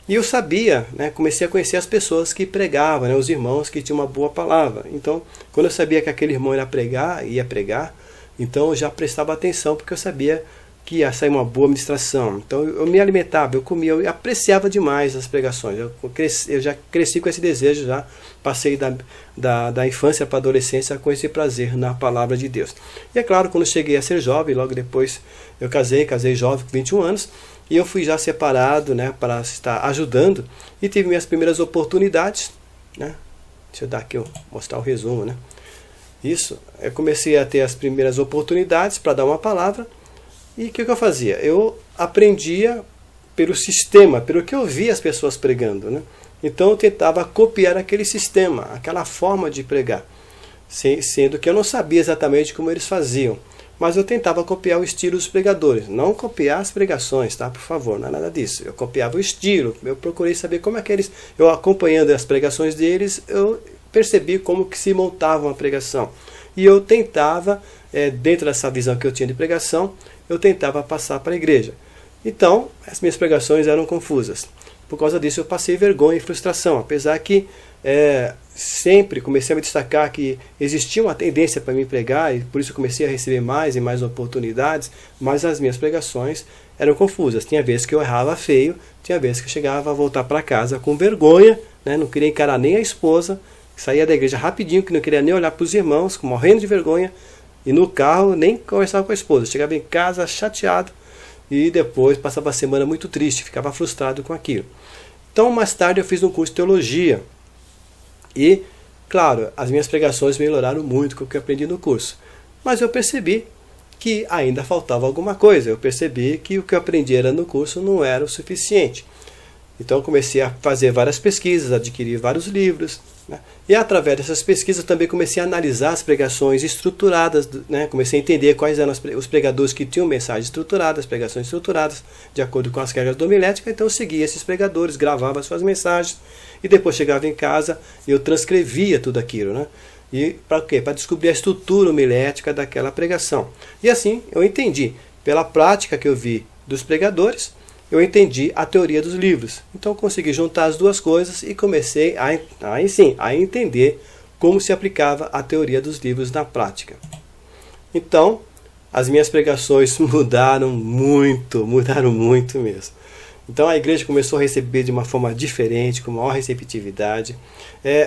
e eu sabia, né, comecei a conhecer as pessoas que pregavam, né, os irmãos que tinham uma boa palavra. Então, quando eu sabia que aquele irmão ia pregar, então eu já prestava atenção, porque eu sabia que ia sair uma boa ministração. Então eu me alimentava, eu comia, eu apreciava demais as pregações. Eu já cresci com esse desejo, já passei da infância para a adolescência com esse prazer na palavra de Deus. E é claro, quando cheguei a ser jovem, logo depois eu casei jovem com 21 anos, e eu fui já separado, né, para estar ajudando, e tive minhas primeiras oportunidades, né? Deixa eu dar aqui, mostrar o resumo, né? Isso, eu comecei a ter as primeiras oportunidades para dar uma palavra. E o que eu fazia? Eu aprendia pelo sistema, pelo que eu via as pessoas pregando, né? Então eu tentava copiar aquele sistema, aquela forma de pregar, sendo que eu não sabia exatamente como eles faziam, mas eu tentava copiar o estilo dos pregadores, não copiar as pregações, tá? Por favor, não é nada disso. Eu copiava o estilo, eu procurei saber como é que eles, eu acompanhando as pregações deles, eu percebi como que se montava uma pregação. E eu tentava, dentro dessa visão que eu tinha de pregação, eu tentava passar para a igreja. Então, as minhas pregações eram confusas. Por causa disso, eu passei vergonha e frustração, apesar que sempre comecei a me destacar que existia uma tendência para mim pregar, e por isso comecei a receber mais e mais oportunidades, mas as minhas pregações eram confusas. Tinha vezes que eu errava feio, tinha vezes que eu chegava a voltar para casa com vergonha, né? Não queria encarar nem a esposa, saía da igreja rapidinho, que não queria nem olhar para os irmãos, morrendo de vergonha, e no carro nem conversava com a esposa. Chegava em casa chateado e depois passava a semana muito triste, ficava frustrado com aquilo. Então, mais tarde eu fiz um curso de teologia e, claro, as minhas pregações melhoraram muito com o que eu aprendi no curso. Mas eu percebi que ainda faltava alguma coisa. Eu percebi que o que eu aprendi no curso não era o suficiente. Então eu comecei a fazer várias pesquisas, adquirir vários livros, né? E através dessas pesquisas eu também comecei a analisar as pregações estruturadas, né? Comecei a entender quais eram os pregadores que tinham mensagens estruturadas, pregações estruturadas, de acordo com as regras da homilética. Então eu seguia esses pregadores, gravava as suas mensagens e depois chegava em casa e eu transcrevia tudo aquilo, né? E para quê? Para descobrir a estrutura homilética daquela pregação. E assim eu entendi, pela prática que eu vi dos pregadores, eu entendi a teoria dos livros. Então eu consegui juntar as duas coisas e comecei a entender como se aplicava a teoria dos livros na prática. Então, as minhas pregações mudaram muito mesmo. Então a igreja começou a receber de uma forma diferente, com maior receptividade.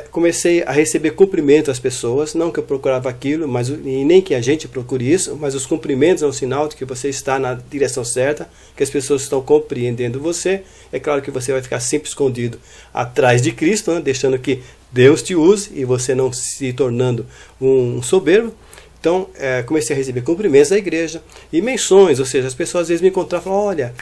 Comecei a receber cumprimento às pessoas, não que eu procurava aquilo, e nem que a gente procure isso, mas os cumprimentos é um sinal de que você está na direção certa, que as pessoas estão compreendendo você. É claro que você vai ficar sempre escondido atrás de Cristo, né, deixando que Deus te use e você não se tornando um soberbo. Então comecei a receber cumprimentos da igreja e menções, ou seja, as pessoas às vezes me encontravam e falavam: olha,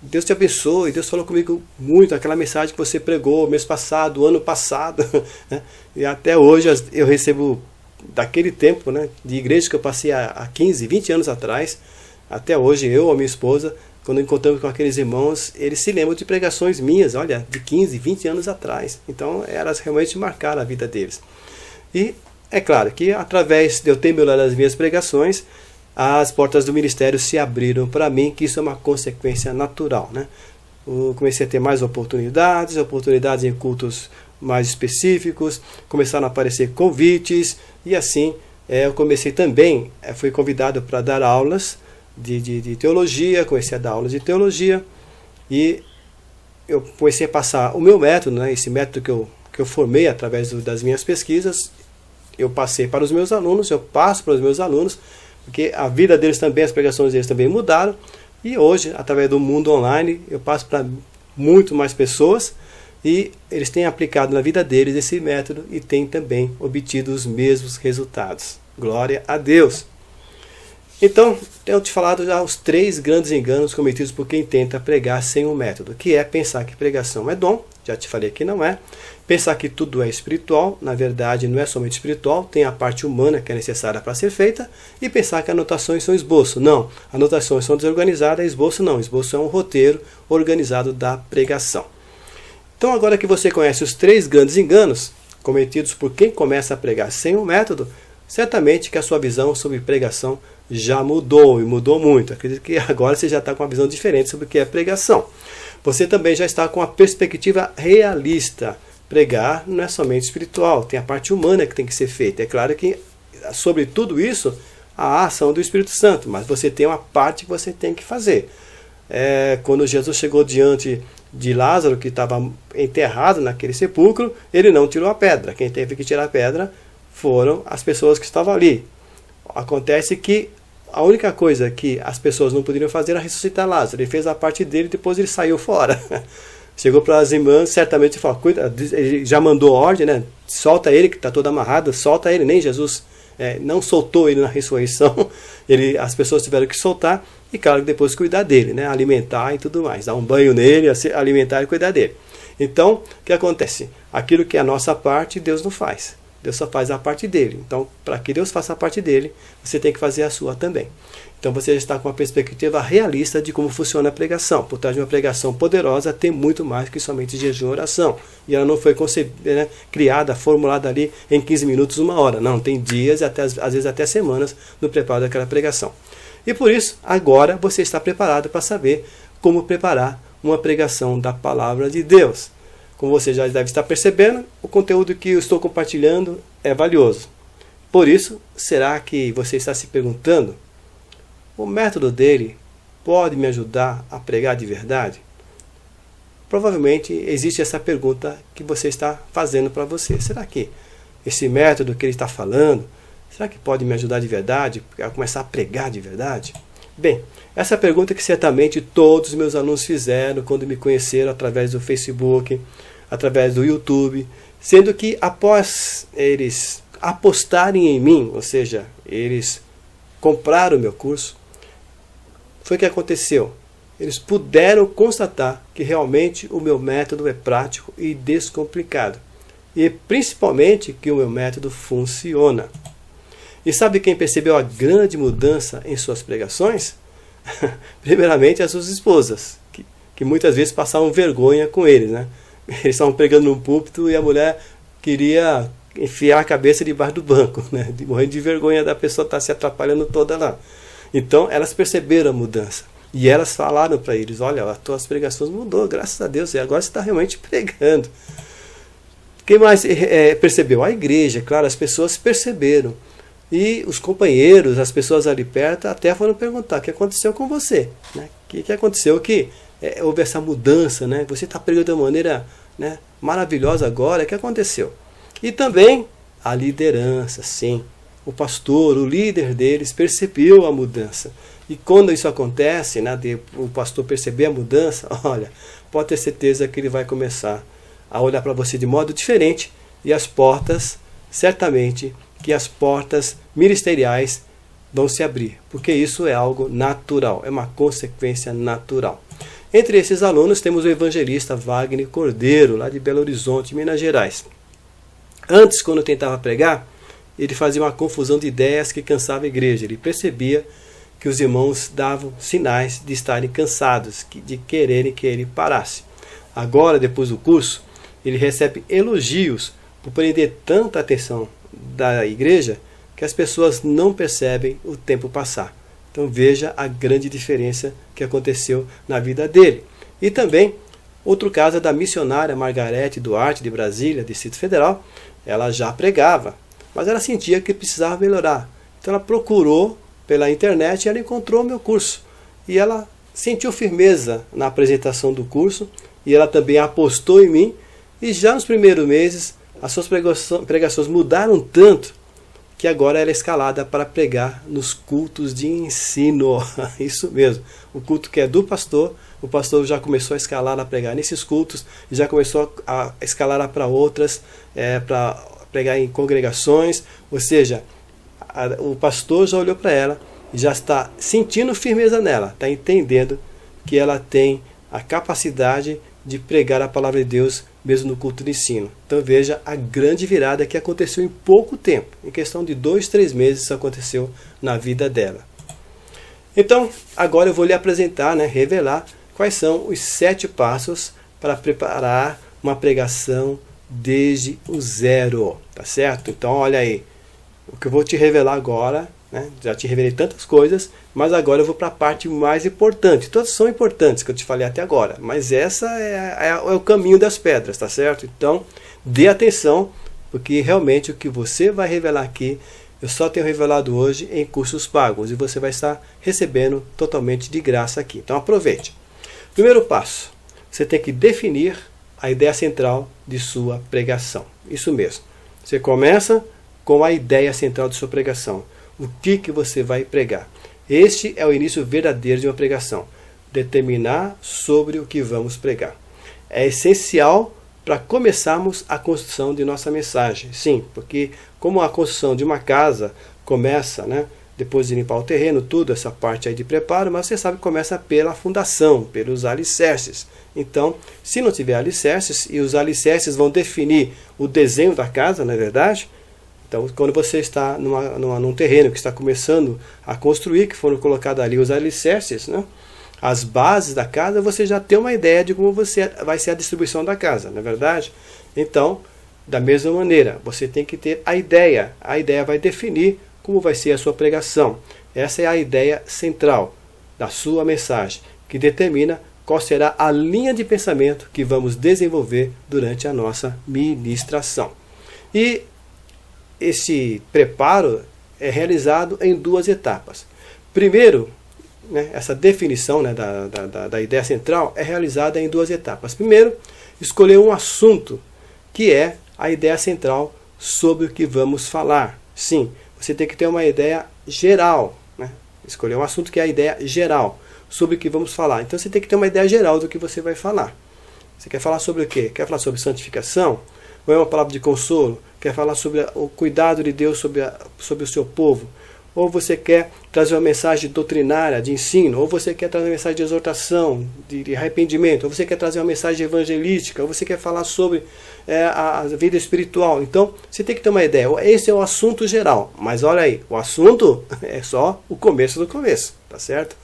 Deus te abençoe, Deus falou comigo muito, aquela mensagem que você pregou mês passado, ano passado, né? E até hoje eu recebo daquele tempo, né, de igreja que eu passei há 15, 20 anos atrás, até hoje eu ou minha esposa, quando encontramos com aqueles irmãos, eles se lembram de pregações minhas, olha, de 15, 20 anos atrás. Então elas realmente marcaram a vida deles. E é claro que através de eu ter melhorado as minhas pregações, as portas do ministério se abriram para mim, que isso é uma consequência natural, né? Eu comecei a ter mais oportunidades em cultos mais específicos, começaram a aparecer convites, e assim eu comecei também, fui convidado para dar aulas de teologia, comecei a dar aulas de teologia, e eu comecei a passar o meu método, né, esse método que eu formei através das minhas pesquisas, eu passei para os meus alunos, eu passo para os meus alunos, porque a vida deles também, as pregações deles também mudaram, e hoje, através do mundo online, eu passo para muito mais pessoas, e eles têm aplicado na vida deles esse método e têm também obtido os mesmos resultados. Glória a Deus! Então, tenho te falado já os 3 grandes enganos cometidos por quem tenta pregar sem um método, que é pensar que pregação é dom, já te falei que não é, pensar que tudo é espiritual, na verdade não é somente espiritual, tem a parte humana que é necessária para ser feita, e pensar que anotações são esboço. Não, anotações são desorganizadas, esboço não, esboço é um roteiro organizado da pregação. Então agora que você conhece os 3 grandes enganos cometidos por quem começa a pregar sem um método, certamente que a sua visão sobre pregação já mudou, e mudou muito. Acredito que agora você já está com uma visão diferente sobre o que é pregação. Você também já está com uma perspectiva realista. Pregar não é somente espiritual, tem a parte humana que tem que ser feita. É claro que sobre tudo isso, a ação do Espírito Santo, mas você tem uma parte que você tem que fazer. Quando Jesus chegou diante de Lázaro, que estava enterrado naquele sepulcro, ele não tirou a pedra. Quem teve que tirar a pedra foram as pessoas que estavam ali. Acontece que a única coisa que as pessoas não poderiam fazer era ressuscitar Lázaro. Ele fez a parte dele e depois ele saiu fora. Chegou para as irmãs, certamente falou: cuida, ele já mandou ordem, né? Solta ele, que está todo amarrado, solta ele. Nem Jesus não soltou ele na ressurreição. As pessoas tiveram que soltar, e claro, depois cuidar dele, né? Alimentar e tudo mais, dar um banho nele, alimentar e cuidar dele. Então, o que acontece? Aquilo que é a nossa parte, Deus não faz. Deus só faz a parte dele. Então, para que Deus faça a parte dele, você tem que fazer a sua também. Então você já está com uma perspectiva realista de como funciona a pregação. Por trás de uma pregação poderosa tem muito mais que somente jejum e oração. E ela não foi concebida, né, criada, formulada ali em 15 minutos, 1 hora. Não, tem dias e às vezes até semanas no preparo daquela pregação. E por isso, agora você está preparado para saber como preparar uma pregação da palavra de Deus. Como você já deve estar percebendo, o conteúdo que eu estou compartilhando é valioso. Por isso, será que você está se perguntando: o método dele pode me ajudar a pregar de verdade? Provavelmente existe essa pergunta que você está fazendo para você. Será que esse método que ele está falando, será que pode me ajudar de verdade a começar a pregar de verdade? Bem, essa pergunta que certamente todos os meus alunos fizeram quando me conheceram através do Facebook, através do YouTube, sendo que após eles apostarem em mim, ou seja, eles compraram o meu curso, foi o que aconteceu. Eles puderam constatar que realmente o meu método é prático e descomplicado. E principalmente que o meu método funciona. E sabe quem percebeu a grande mudança em suas pregações? Primeiramente as suas esposas, que muitas vezes passavam vergonha com eles, né? Eles estavam pregando num púlpito e a mulher queria enfiar a cabeça debaixo do banco, né? Morrendo de vergonha da pessoa estar se atrapalhando toda lá. Então elas perceberam a mudança. E elas falaram para eles, olha, as tuas pregações mudou, graças a Deus, e agora você está realmente pregando. Quem mais percebeu? A igreja, claro, as pessoas perceberam. E os companheiros, as pessoas ali perto, até foram perguntar, o que aconteceu com você? Né? O que aconteceu que houve essa mudança? Né? Você está pregando de uma maneira, né, maravilhosa agora, o que aconteceu? E também a liderança, sim. O pastor, o líder deles, percebeu a mudança. E quando isso acontece, né, o pastor perceber a mudança, olha, pode ter certeza que ele vai começar a olhar para você de modo diferente e as portas, certamente, que as portas ministeriais vão se abrir, porque isso é algo natural, é uma consequência natural. Entre esses alunos temos o evangelista Wagner Cordeiro, lá de Belo Horizonte, Minas Gerais. Antes, quando eu tentava pregar, ele fazia uma confusão de ideias que cansava a igreja. Ele percebia que os irmãos davam sinais de estarem cansados, de quererem que ele parasse. Agora, depois do curso, ele recebe elogios por prender tanta atenção da igreja que as pessoas não percebem o tempo passar. Então veja a grande diferença que aconteceu na vida dele. E também, outro caso é da missionária Margarete Duarte, de Brasília, Distrito Federal. Ela já pregava, mas ela sentia que precisava melhorar. Então ela procurou pela internet e ela encontrou o meu curso. E ela sentiu firmeza na apresentação do curso e ela também apostou em mim. E já nos primeiros meses, as suas pregações mudaram tanto que agora ela é escalada para pregar nos cultos de ensino. Isso mesmo, o culto que é do pastor, o pastor já começou a escalar a pregar nesses cultos, já começou a escalar para outras, para pregar em congregações, ou seja, o pastor já olhou para ela e já está sentindo firmeza nela, está entendendo que ela tem a capacidade de pregar a palavra de Deus mesmo no culto de ensino. Então veja a grande virada que aconteceu em pouco tempo. Em questão de 2, 3 meses isso aconteceu na vida dela. Então agora eu vou lhe apresentar, revelar quais são os 7 passos para preparar uma pregação desde o zero. Tá certo? Então olha aí, o que eu vou te revelar agora, já te revelei tantas coisas, mas agora eu vou para a parte mais importante. Todas são importantes que eu te falei até agora, mas essa é o caminho das pedras, tá certo? Então dê atenção, porque realmente o que você vai revelar aqui, eu só tenho revelado hoje em cursos pagos, e você vai estar recebendo totalmente de graça aqui. Então aproveite. Primeiro passo, você tem que definir a ideia central de sua pregação. Isso mesmo. Você começa com a ideia central de sua pregação. O que você vai pregar? Este é o início verdadeiro de uma pregação. Determinar sobre o que vamos pregar. É essencial para começarmos a construção de nossa mensagem. Sim, porque como a construção de uma casa começa, depois de limpar o terreno, tudo, essa parte aí de preparo, mas você sabe que começa pela fundação, pelos alicerces. Então, se não tiver alicerces, e os alicerces vão definir o desenho da casa, não é verdade? Então, quando você está num terreno que está começando a construir, que foram colocados ali os alicerces, as bases da casa, você já tem uma ideia de como vai ser a distribuição da casa, não é verdade? Então, da mesma maneira, você tem que ter a ideia. A ideia vai definir como vai ser a sua pregação. Essa é a ideia central da sua mensagem, que determina qual será a linha de pensamento que vamos desenvolver durante a nossa ministração. E esse preparo é realizado em 2 etapas. Primeiro, né, essa definição, né, da ideia central é realizada em 2 etapas. Primeiro, escolher um assunto que é a ideia central sobre o que vamos falar. Sim, você tem que ter uma ideia geral, né? Escolher um assunto que é a ideia geral sobre o que vamos falar. Então você tem que ter uma ideia geral do que você vai falar. Você quer falar sobre o quê? Quer falar sobre santificação? Ou é uma palavra de consolo? Quer falar sobre o cuidado de Deus sobre o seu povo? Ou você quer trazer uma mensagem doutrinária, de ensino? Ou você quer trazer uma mensagem de exortação, de arrependimento? Ou você quer trazer uma mensagem evangelística? Ou você quer falar sobre a vida espiritual? Então, você tem que ter uma ideia. Esse é o assunto geral. Mas olha aí, o assunto é só o começo do começo, tá certo?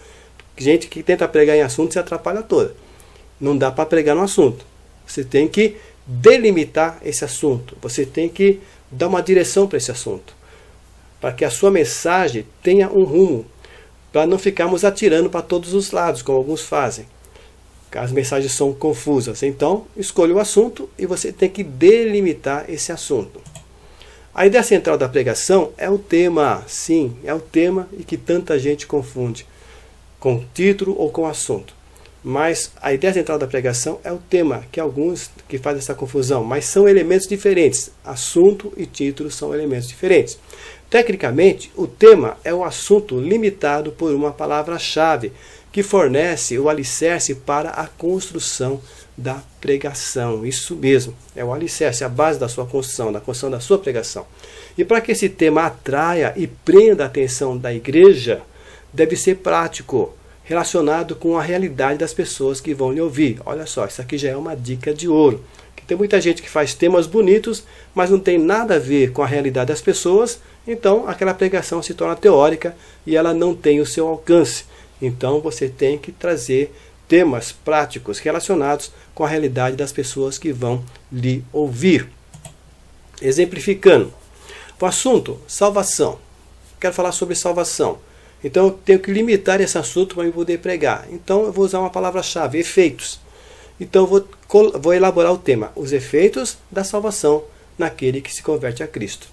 Gente que tenta pregar em assunto se atrapalha toda. Não dá para pregar no assunto. Você tem que delimitar esse assunto. Você tem que dar uma direção para esse assunto, para que a sua mensagem tenha um rumo, para não ficarmos atirando para todos os lados, como alguns fazem. As mensagens são confusas. Então, escolha o assunto e você tem que delimitar esse assunto. A ideia central da pregação é o tema. Sim, é o tema e que tanta gente confunde com título ou com assunto. Mas a ideia central da pregação é o tema, que alguns que fazem essa confusão, mas são elementos diferentes. Assunto e título são elementos diferentes. Tecnicamente, o tema é o assunto limitado por uma palavra-chave, que fornece o alicerce para a construção da pregação. Isso mesmo, é o alicerce, a base da sua construção, da construção da sua pregação. E para que esse tema atraia e prenda a atenção da igreja, deve ser prático, relacionado com a realidade das pessoas que vão lhe ouvir. Olha só, isso aqui já é uma dica de ouro. Que tem muita gente que faz temas bonitos, mas não tem nada a ver com a realidade das pessoas, então aquela pregação se torna teórica e ela não tem o seu alcance. Então você tem que trazer temas práticos relacionados com a realidade das pessoas que vão lhe ouvir. Exemplificando, o assunto, salvação. Quero falar sobre salvação. Então eu tenho que limitar esse assunto para eu poder pregar. Então eu vou usar uma palavra-chave, efeitos. Então eu vou elaborar o tema, os efeitos da salvação naquele que se converte a Cristo.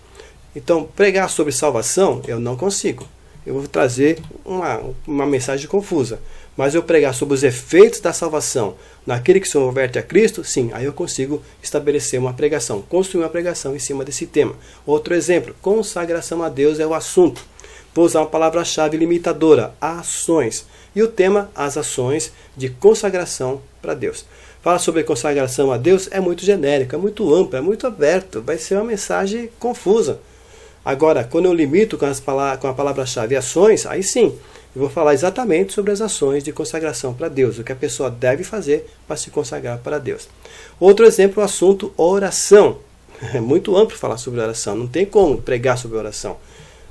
Então pregar sobre salvação eu não consigo. Eu vou trazer uma mensagem confusa. Mas eu pregar sobre os efeitos da salvação naquele que se converte a Cristo, sim, aí eu consigo estabelecer uma pregação, construir uma pregação em cima desse tema. Outro exemplo, consagração a Deus é o assunto. Vou usar uma palavra-chave limitadora, ações. E o tema, as ações de consagração para Deus. Falar sobre consagração a Deus é muito genérico, é muito amplo, é muito aberto. Vai ser uma mensagem confusa. Agora, quando eu limito com a palavra-chave ações, aí sim, eu vou falar exatamente sobre as ações de consagração para Deus. O que a pessoa deve fazer para se consagrar para Deus. Outro exemplo, o assunto oração. É muito amplo falar sobre oração, não tem como pregar sobre oração.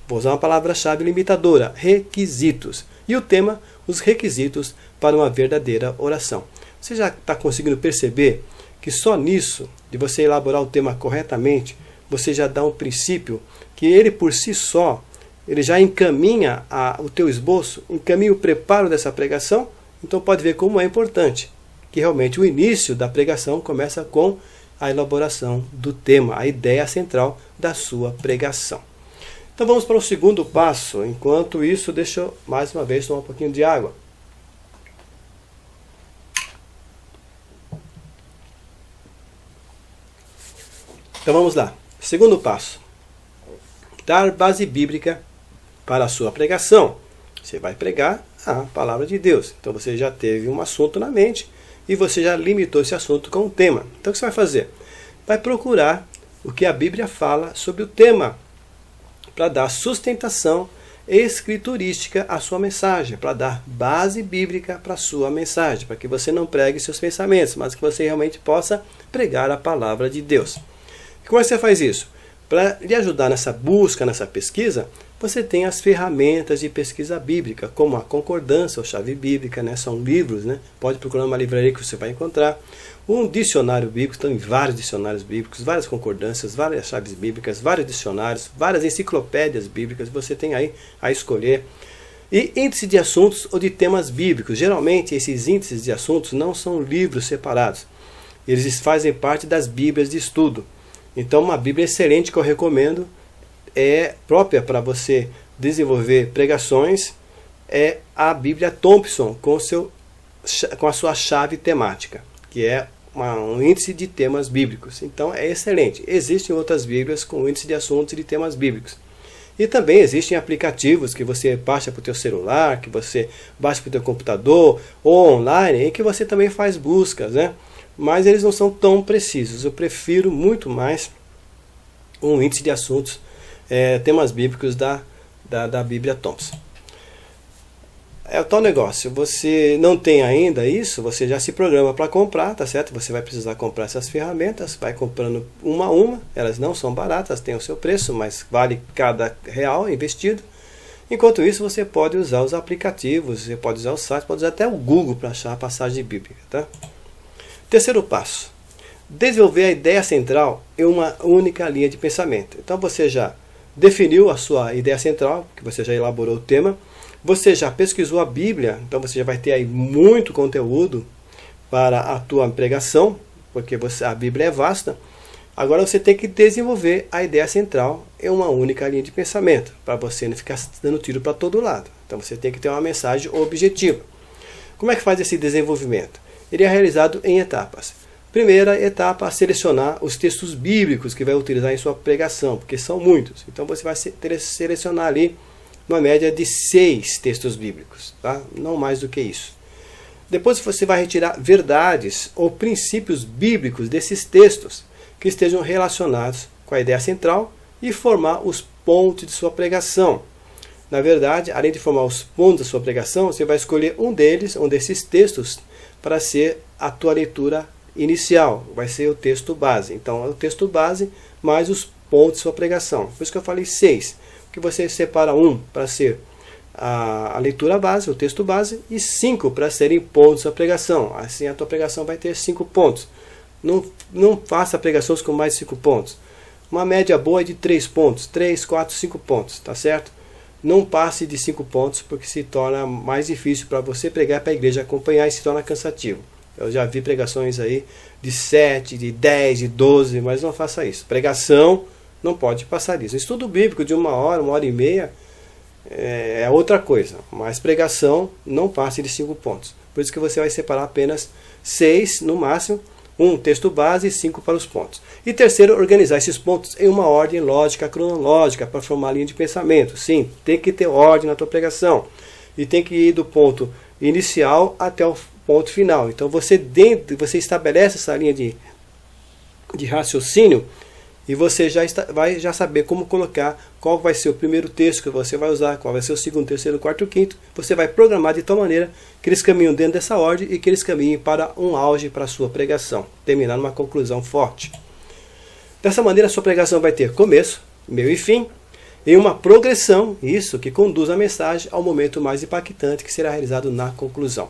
Vou usar uma palavra-chave limitadora, requisitos. E o tema, os requisitos para uma verdadeira oração. Você já está conseguindo perceber que só nisso, de você elaborar o tema corretamente, você já dá um princípio que ele por si só, ele já encaminha o teu esboço, encaminha o preparo dessa pregação. Então pode ver como é importante, que realmente o início da pregação começa com a elaboração do tema, a ideia central da sua pregação. Então vamos para o segundo passo. Enquanto isso, deixa eu mais uma vez tomar um pouquinho de água. Então vamos lá. Segundo passo. Dar base bíblica para a sua pregação. Você vai pregar a palavra de Deus. Então você já teve um assunto na mente e você já limitou esse assunto com um tema. Então o que você vai fazer? Vai procurar o que a Bíblia fala sobre o tema, para dar sustentação escriturística à sua mensagem, para dar base bíblica para a sua mensagem, para que você não pregue seus pensamentos, mas que você realmente possa pregar a palavra de Deus. E como é que você faz isso? Para lhe ajudar nessa busca, nessa pesquisa, você tem as ferramentas de pesquisa bíblica, como a concordância ou chave bíblica, né? São livros, né? Pode procurar numa livraria que você vai encontrar. Um dicionário bíblico, tem vários dicionários bíblicos, várias concordâncias, várias chaves bíblicas, vários dicionários, várias enciclopédias bíblicas, você tem aí a escolher. E índice de assuntos ou de temas bíblicos. Geralmente esses índices de assuntos não são livros separados. Eles fazem parte das bíblias de estudo. Então uma bíblia excelente que eu recomendo é própria para você desenvolver pregações é a Bíblia Thompson com a sua chave temática, que é um índice de temas bíblicos. Então é excelente. Existem outras Bíblias com índice de assuntos e de temas bíblicos. E também existem aplicativos que você baixa para o teu celular, que você baixa para o teu computador, ou online, em que você também faz buscas, né? Mas eles não são tão precisos. Eu prefiro muito mais um índice de assuntos, temas bíblicos da Bíblia Thompson. É o tal negócio, você não tem ainda isso, você já se programa para comprar, tá certo? Você vai precisar comprar essas ferramentas, vai comprando uma a uma, elas não são baratas, têm o seu preço, mas vale cada real investido. Enquanto isso, você pode usar os aplicativos, você pode usar o site, pode usar até o Google para achar a passagem bíblica, tá? Terceiro passo, desenvolver a ideia central em uma única linha de pensamento. Então você já definiu a sua ideia central, que você já elaborou o tema, você já pesquisou a Bíblia, então você já vai ter aí muito conteúdo para a tua pregação, porque a Bíblia é vasta. Agora você tem que desenvolver a ideia central em uma única linha de pensamento, para você não ficar dando tiro para todo lado. Então você tem que ter uma mensagem objetiva. Como é que faz esse desenvolvimento? Ele é realizado em etapas. Primeira etapa, selecionar os textos bíblicos que vai utilizar em sua pregação, porque são muitos. Então você vai selecionar ali uma média de 6 textos bíblicos, tá? Não mais do que isso. Depois você vai retirar verdades ou princípios bíblicos desses textos que estejam relacionados com a ideia central e formar os pontos de sua pregação. Na verdade, além de formar os pontos da sua pregação, você vai escolher um desses textos para ser a tua leitura inicial, vai ser o texto base. Então, é o texto base mais os pontos de sua pregação. Por isso que eu falei 6. Que você separa 1 para ser a leitura base, o texto base, e 5 para serem pontos da pregação. Assim a tua pregação vai ter 5 pontos. Não faça pregações com mais de 5 pontos. Uma média boa é de 3 pontos, 3, 4, 5 pontos, tá certo? Não passe de 5 pontos, porque se torna mais difícil para você pregar para a igreja acompanhar e se torna cansativo. Eu já vi pregações aí de 7, de 10, de 12, mas não faça isso. Pregação não pode passar disso. Estudo bíblico de 1 hora e meia é outra coisa. Mas pregação não passe de 5 pontos. Por isso que você vai separar apenas 6 no máximo, um texto base e 5 para os pontos. E terceiro, organizar esses pontos em uma ordem lógica, cronológica, para formar a linha de pensamento. Sim, tem que ter ordem na tua pregação. E tem que ir do ponto inicial até o ponto final. Então você estabelece essa linha de raciocínio. E você vai saber como colocar, qual vai ser o primeiro texto que você vai usar, qual vai ser o segundo, terceiro, quarto e quinto. Você vai programar de tal maneira que eles caminham dentro dessa ordem e que eles caminhem para um auge para a sua pregação, terminar numa conclusão forte. Dessa maneira a sua pregação vai ter começo, meio e fim, e uma progressão, isso que conduz a mensagem ao momento mais impactante que será realizado na conclusão.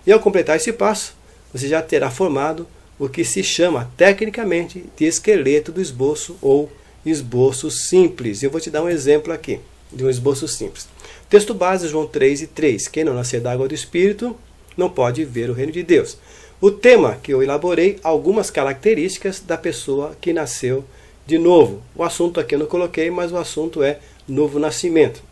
E ao completar esse passo, você já terá formado o que se chama tecnicamente de esqueleto do esboço ou esboço simples. Eu vou te dar um exemplo aqui de um esboço simples. Texto base, João 3:3. Quem não nascer da água do Espírito não pode ver o reino de Deus. O tema que eu elaborei, algumas características da pessoa que nasceu de novo. O assunto aqui eu não coloquei, mas o assunto é novo nascimento.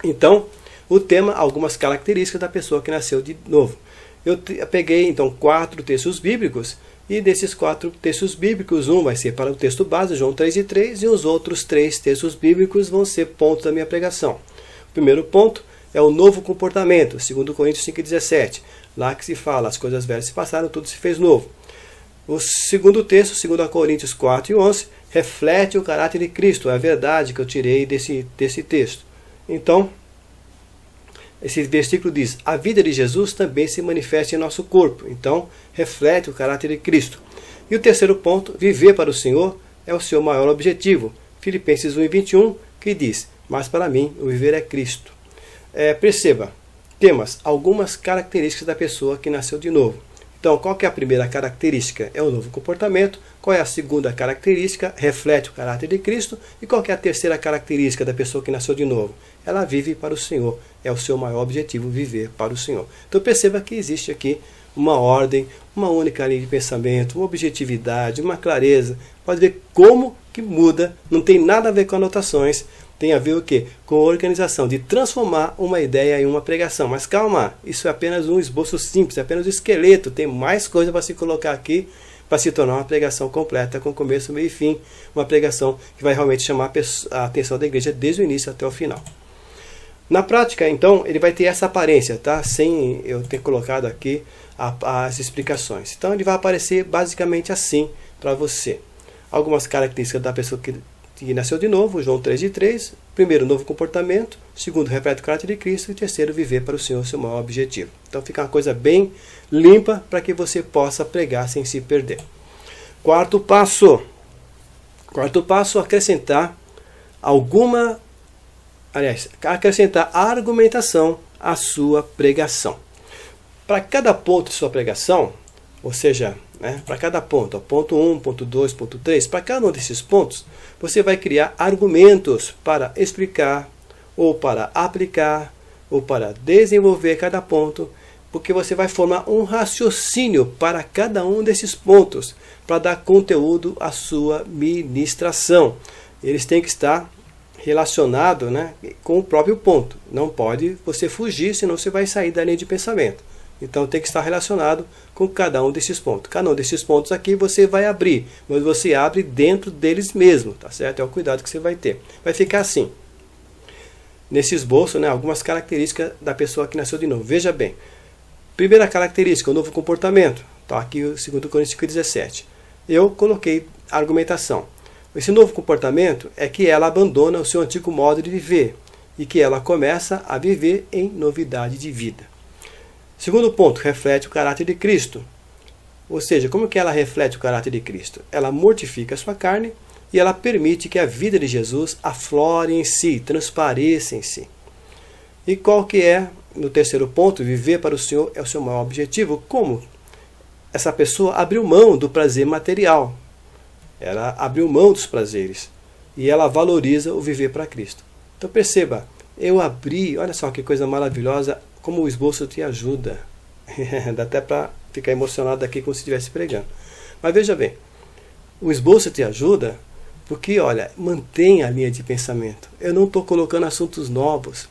Então, o tema, algumas características da pessoa que nasceu de novo. Eu peguei então 4 textos bíblicos, e desses 4 textos bíblicos, um vai ser para o texto base, João 3:3, e os outros 3 textos bíblicos vão ser pontos da minha pregação. O primeiro ponto é o novo comportamento, 2 Coríntios 5:17, lá que se fala, as coisas velhas se passaram, tudo se fez novo. O segundo texto, 2 Coríntios 4:11, reflete o caráter de Cristo, é a verdade que eu tirei desse texto. Então, esse versículo diz, a vida de Jesus também se manifesta em nosso corpo. Então, reflete o caráter de Cristo. E o terceiro ponto, viver para o Senhor é o seu maior objetivo. Filipenses 1:21, que diz, mas para mim o viver é Cristo. Perceba, temos algumas características da pessoa que nasceu de novo. Então, qual que é a primeira característica? É o novo comportamento. Qual é a segunda característica? Reflete o caráter de Cristo. E qual que é a terceira característica da pessoa que nasceu de novo? Ela vive para o Senhor. É o seu maior objetivo, viver para o Senhor. Então perceba que existe aqui uma ordem, uma única linha de pensamento, uma objetividade, uma clareza. Pode ver como que muda, não tem nada a ver com anotações, tem a ver o quê? Com a organização, de transformar uma ideia em uma pregação. Mas calma, isso é apenas um esboço simples, é apenas um esqueleto. Tem mais coisa para se colocar aqui para se tornar uma pregação completa, com começo, meio e fim. Uma pregação que vai realmente chamar a atenção da igreja desde o início até o final. Na prática, então, ele vai ter essa aparência, tá? Sem eu ter colocado aqui as explicações. Então, ele vai aparecer basicamente assim para você. Algumas características da pessoa que nasceu de novo, João 3:3. Primeiro, novo comportamento. Segundo, reflete o caráter de Cristo. E terceiro, viver para o Senhor, seu maior objetivo. Então, fica uma coisa bem limpa para que você possa pregar sem se perder. Quarto passo, acrescentar acrescentar argumentação à sua pregação. Para cada ponto de sua pregação, ou seja, para cada ponto, ponto 1, ponto 2, ponto 3, para cada um desses pontos, você vai criar argumentos para explicar, ou para aplicar, ou para desenvolver cada ponto, porque você vai formar um raciocínio para cada um desses pontos, para dar conteúdo à sua ministração. Eles têm que estar relacionados, com o próprio ponto. Não pode você fugir, senão você vai sair da linha de pensamento. Então tem que estar relacionado com cada um desses pontos. Cada um desses pontos aqui você vai abrir, mas você abre dentro deles mesmo, tá certo? É o cuidado que você vai ter. Vai ficar assim. Nesse esboço, algumas características da pessoa que nasceu de novo. Veja bem. Primeira característica, o novo comportamento. Tá aqui o 2 Coríntios 5:17. Eu coloquei a argumentação. Esse novo comportamento é que ela abandona o seu antigo modo de viver e que ela começa a viver em novidade de vida. Segundo ponto, reflete o caráter de Cristo. Ou seja, como que ela reflete o caráter de Cristo? Ela mortifica a sua carne e ela permite que a vida de Jesus aflore em si, transpareça em si. E qual que é, no terceiro ponto, viver para o Senhor é o seu maior objetivo? Como? Essa pessoa abriu mão do prazer material. Ela abriu mão dos prazeres e ela valoriza o viver para Cristo. Então perceba, eu abri, olha só que coisa maravilhosa, como o esboço te ajuda. Dá até para ficar emocionado aqui como se estivesse pregando. Mas veja bem, o esboço te ajuda porque, olha, mantém a linha de pensamento. Eu não estou colocando assuntos novos.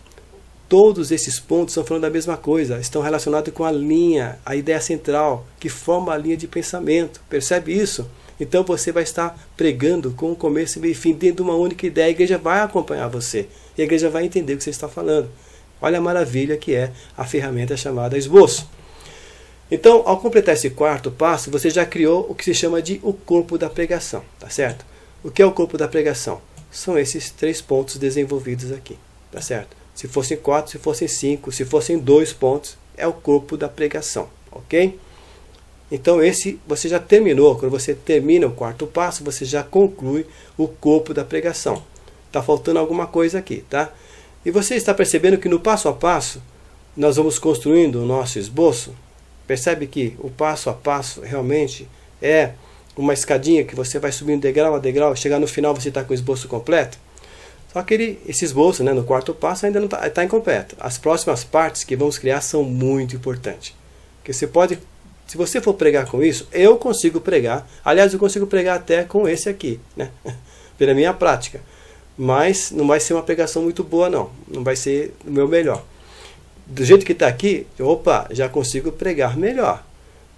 Todos esses pontos estão falando da mesma coisa, estão relacionados com a linha, a ideia central, que forma a linha de pensamento. Percebe isso? Então você vai estar pregando com o começo, meio e fim dentro de uma única ideia. A igreja vai acompanhar você e a igreja vai entender o que você está falando. Olha a maravilha que é a ferramenta chamada esboço. Então, ao completar esse quarto passo, você já criou o que se chama de o corpo da pregação, tá certo? O que é o corpo da pregação? São esses 3 pontos desenvolvidos aqui, tá certo? Se fossem 4, se fossem 5, se fossem 2 pontos, é o corpo da pregação, ok? Então esse você já terminou. Quando você termina o quarto passo, você já conclui o corpo da pregação. Está faltando alguma coisa aqui, tá? E você está percebendo que no passo a passo, nós vamos construindo o nosso esboço? Percebe que o passo a passo realmente é uma escadinha que você vai subindo degrau a degrau, e chegar no final você está com o esboço completo? Só que esse esboço, no quarto passo, ainda não está incompleto. As próximas partes que vamos criar são muito importantes. Porque você pode, se você for pregar com isso, eu consigo pregar. Aliás, eu consigo pregar até com esse aqui, pela minha prática. Mas não vai ser uma pregação muito boa, não. Não vai ser o meu melhor. Do jeito que está aqui, opa, já consigo pregar melhor.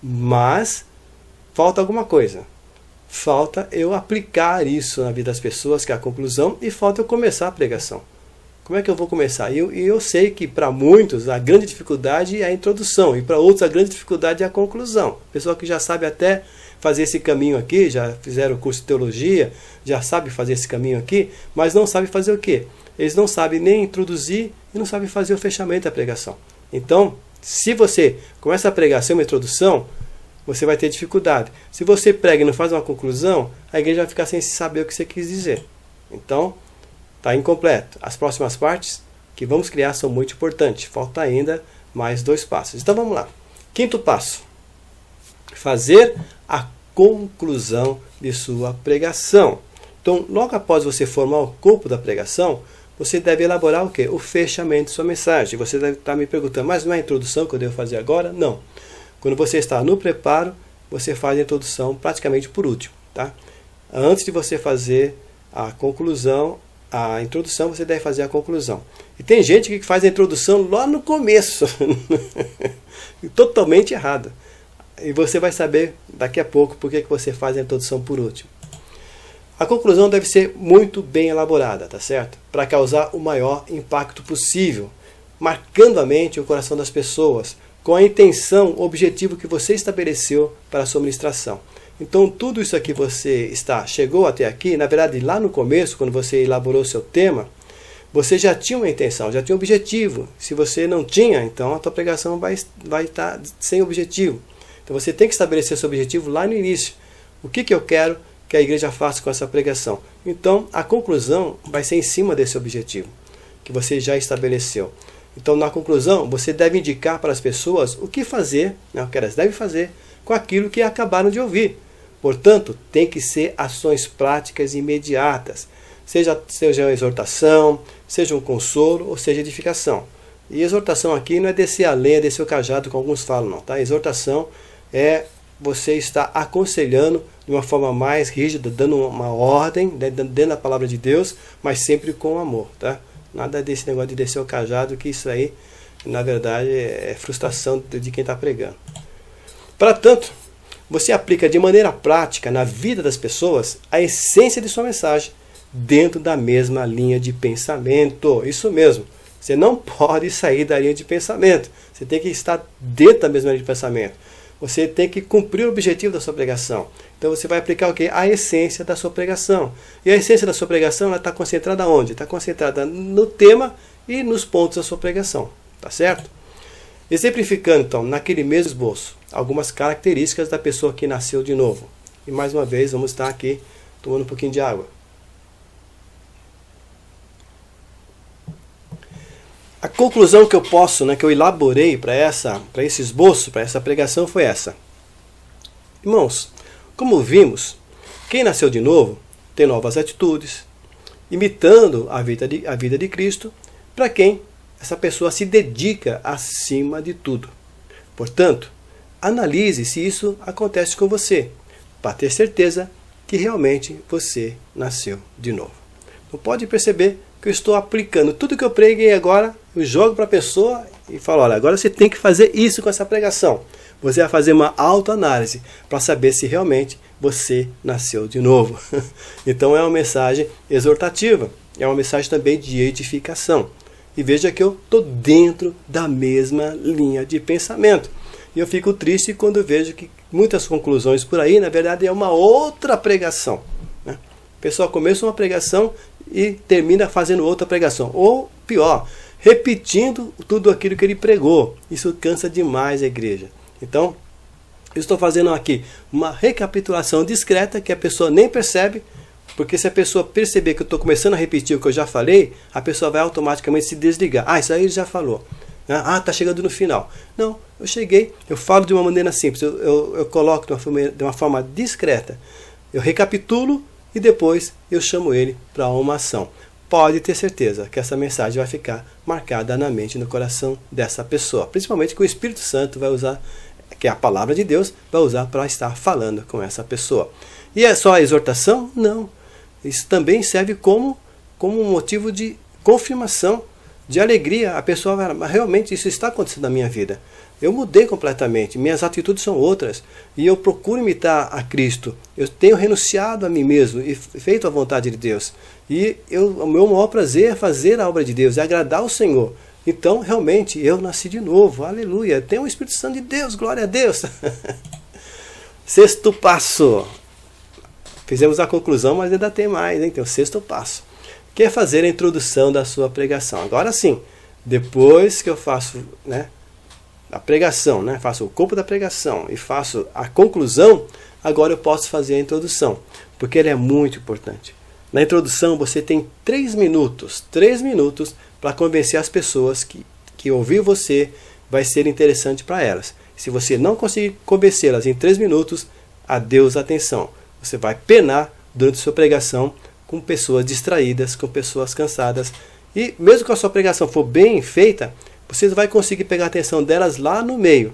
Mas falta alguma coisa. Falta eu aplicar isso na vida das pessoas, que é a conclusão, e falta eu começar a pregação. Como é que eu vou começar? E eu sei que para muitos a grande dificuldade é a introdução, e para outros a grande dificuldade é a conclusão. Pessoal que já sabe até fazer esse caminho aqui, já fizeram o curso de teologia, já sabe fazer esse caminho aqui, mas não sabe fazer o quê? Eles não sabem nem introduzir e não sabem fazer o fechamento da pregação. Então, se você começa a pregar sem uma introdução, você vai ter dificuldade. Se você prega e não faz uma conclusão, a igreja vai ficar sem saber o que você quis dizer. Então, está incompleto. As próximas partes que vamos criar são muito importantes. Falta ainda mais 2 passos. Então vamos lá. 5º passo. Fazer a conclusão de sua pregação. Então, logo após você formar o corpo da pregação, você deve elaborar o quê? O fechamento de sua mensagem. Você deve estar me perguntando, mas não é a introdução que eu devo fazer agora? Não. Quando você está no preparo, você faz a introdução praticamente por último, tá? Antes de você fazer a conclusão, a introdução, você deve fazer a conclusão. E tem gente que faz a introdução lá no começo, totalmente errado. E você vai saber daqui a pouco por que você faz a introdução por último. A conclusão deve ser muito bem elaborada, tá certo? Para causar o maior impacto possível, marcando a mente e o coração das pessoas, com a intenção, o objetivo que você estabeleceu para a sua ministração. Então, tudo isso aqui chegou até aqui, na verdade, lá no começo, quando você elaborou o seu tema, você já tinha uma intenção, já tinha um objetivo. Se você não tinha, então a tua pregação vai estar sem objetivo. Então, você tem que estabelecer seu objetivo lá no início. O que eu quero que a igreja faça com essa pregação? Então, a conclusão vai ser em cima desse objetivo, que você já estabeleceu. Então, na conclusão, você deve indicar para as pessoas o que fazer, né, o que elas devem fazer com aquilo que acabaram de ouvir. Portanto, tem que ser ações práticas e imediatas, seja uma exortação, seja um consolo, ou seja edificação. E exortação aqui não é descer a lenha, descer o cajado, como alguns falam, não. Tá? Exortação é você estar aconselhando de uma forma mais rígida, dando uma ordem, né, dentro da palavra de Deus, mas sempre com amor. Tá? Nada desse negócio de descer o cajado, que isso aí, na verdade, é frustração de quem está pregando. Para tanto, você aplica de maneira prática na vida das pessoas a essência de sua mensagem dentro da mesma linha de pensamento. Isso mesmo. Você não pode sair da linha de pensamento. Você tem que estar dentro da mesma linha de pensamento. Você tem que cumprir o objetivo da sua pregação. Então você vai aplicar o quê? A essência da sua pregação. E a essência da sua pregação está concentrada onde? Está concentrada no tema e nos pontos da sua pregação. Tá certo? Exemplificando, então, naquele mesmo esboço, algumas características da pessoa que nasceu de novo. E mais uma vez, vamos estar aqui tomando um pouquinho de água. A conclusão que eu posso, né, que eu elaborei para esse esboço, para essa pregação, foi essa. Irmãos, como vimos, quem nasceu de novo tem novas atitudes, imitando a vida de Cristo, para quem essa pessoa se dedica acima de tudo. Portanto, analise se isso acontece com você, para ter certeza que realmente você nasceu de novo. Não pode perceber que eu estou aplicando tudo que eu preguei agora, eu jogo para a pessoa e falo, olha, agora você tem que fazer isso com essa pregação. Você vai fazer uma autoanálise para saber se realmente você nasceu de novo. Então é uma mensagem exortativa, é uma mensagem também de edificação. E veja que eu estou dentro da mesma linha de pensamento. E eu fico triste quando vejo que muitas conclusões por aí, na verdade, é uma outra pregação. Né? O pessoal começa uma pregação e termina fazendo outra pregação. Ou, pior, repetindo tudo aquilo que ele pregou. Isso cansa demais a igreja. Então, eu estou fazendo aqui uma recapitulação discreta que a pessoa nem percebe, porque se a pessoa perceber que eu estou começando a repetir o que eu já falei, a pessoa vai automaticamente se desligar. Ah, isso aí ele já falou. Ah, está chegando no final. Não, eu falo de uma maneira simples, eu coloco de uma forma discreta. Eu recapitulo e depois eu chamo ele para uma ação. Pode ter certeza que essa mensagem vai ficar marcada na mente e no coração dessa pessoa. Principalmente que o Espírito Santo vai usar, que é a palavra de Deus, vai usar para estar falando com essa pessoa. E é só a exortação? Não. Isso também serve como um motivo de confirmação, de alegria. A pessoa vai, realmente isso está acontecendo na minha vida. Eu mudei completamente, minhas atitudes são outras. E eu procuro imitar a Cristo. Eu tenho renunciado a mim mesmo e feito a vontade de Deus. E o meu maior prazer é fazer a obra de Deus, é agradar o Senhor. Então, realmente, eu nasci de novo. Aleluia. Tem o Espírito Santo de Deus, glória a Deus. Sexto passo. Fizemos a conclusão, mas ainda tem mais, hein? Tem o sexto passo, que é fazer a introdução da sua pregação. Agora sim, depois que eu faço, né, a pregação, né, faço o corpo da pregação e faço a conclusão, agora eu posso fazer a introdução, porque ela é muito importante. Na introdução você tem 3 minutos para convencer as pessoas que ouvir você vai ser interessante para elas. Se você não conseguir convencê-las em 3 minutos, adeus atenção. Você vai penar durante a sua pregação com pessoas distraídas, com pessoas cansadas. E mesmo que a sua pregação for bem feita, você vai conseguir pegar a atenção delas lá no meio.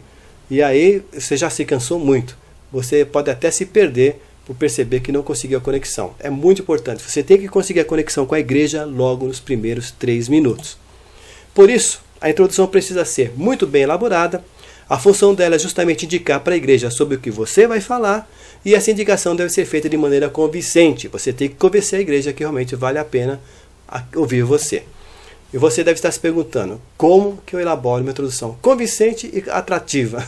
E aí você já se cansou muito. Você pode até se perder por perceber que não conseguiu a conexão. É muito importante, você tem que conseguir a conexão com a igreja logo nos primeiros 3 minutos. Por isso, a introdução precisa ser muito bem elaborada. A função dela é justamente indicar para a igreja sobre o que você vai falar, e essa indicação deve ser feita de maneira convincente. Você tem que convencer a igreja que realmente vale a pena ouvir você. E você deve estar se perguntando, como que eu elaboro uma introdução convincente e atrativa?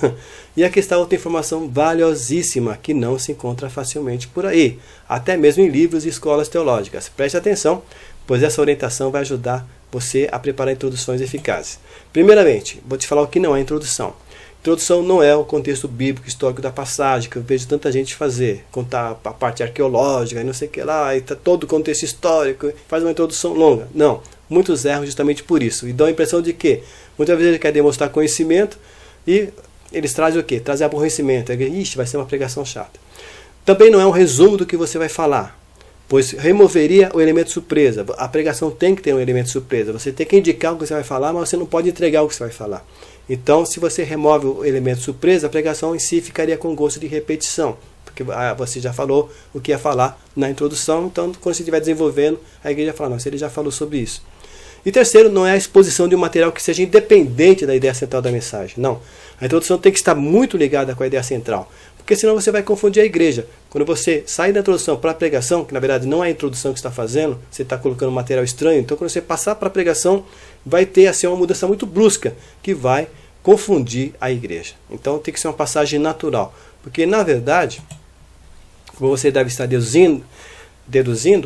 E aqui está outra informação valiosíssima que não se encontra facilmente por aí, até mesmo em livros e escolas teológicas. Preste atenção, pois essa orientação vai ajudar você a preparar introduções eficazes. Primeiramente, vou te falar o que não é introdução. Introdução não é o contexto bíblico, histórico da passagem, que eu vejo tanta gente fazer, contar a parte arqueológica e não sei o que lá, e tá todo o contexto histórico, faz uma introdução longa. Não, muitos erram justamente por isso, e dão a impressão de que muitas vezes ele quer demonstrar conhecimento, e eles trazem o quê? Trazem aborrecimento. Ixi, vai ser uma pregação chata. Também não é um resumo do que você vai falar, pois removeria o elemento surpresa. A pregação tem que ter um elemento surpresa. Você tem que indicar o que você vai falar, mas você não pode entregar o que você vai falar. Então, se você remove o elemento surpresa, a pregação em si ficaria com gosto de repetição, porque você já falou o que ia falar na introdução, então quando você estiver desenvolvendo, a igreja fala, não, ele já falou sobre isso. E terceiro, não é a exposição de um material que seja independente da ideia central da mensagem. Não, a introdução tem que estar muito ligada com a ideia central, porque senão você vai confundir a igreja. Quando você sai da introdução para a pregação, que na verdade não é a introdução que você está fazendo, você está colocando material estranho, então quando você passar para a pregação, vai ter assim, uma mudança muito brusca, que vai confundir a igreja. Então tem que ser uma passagem natural, porque na verdade, como você deve estar deduzindo,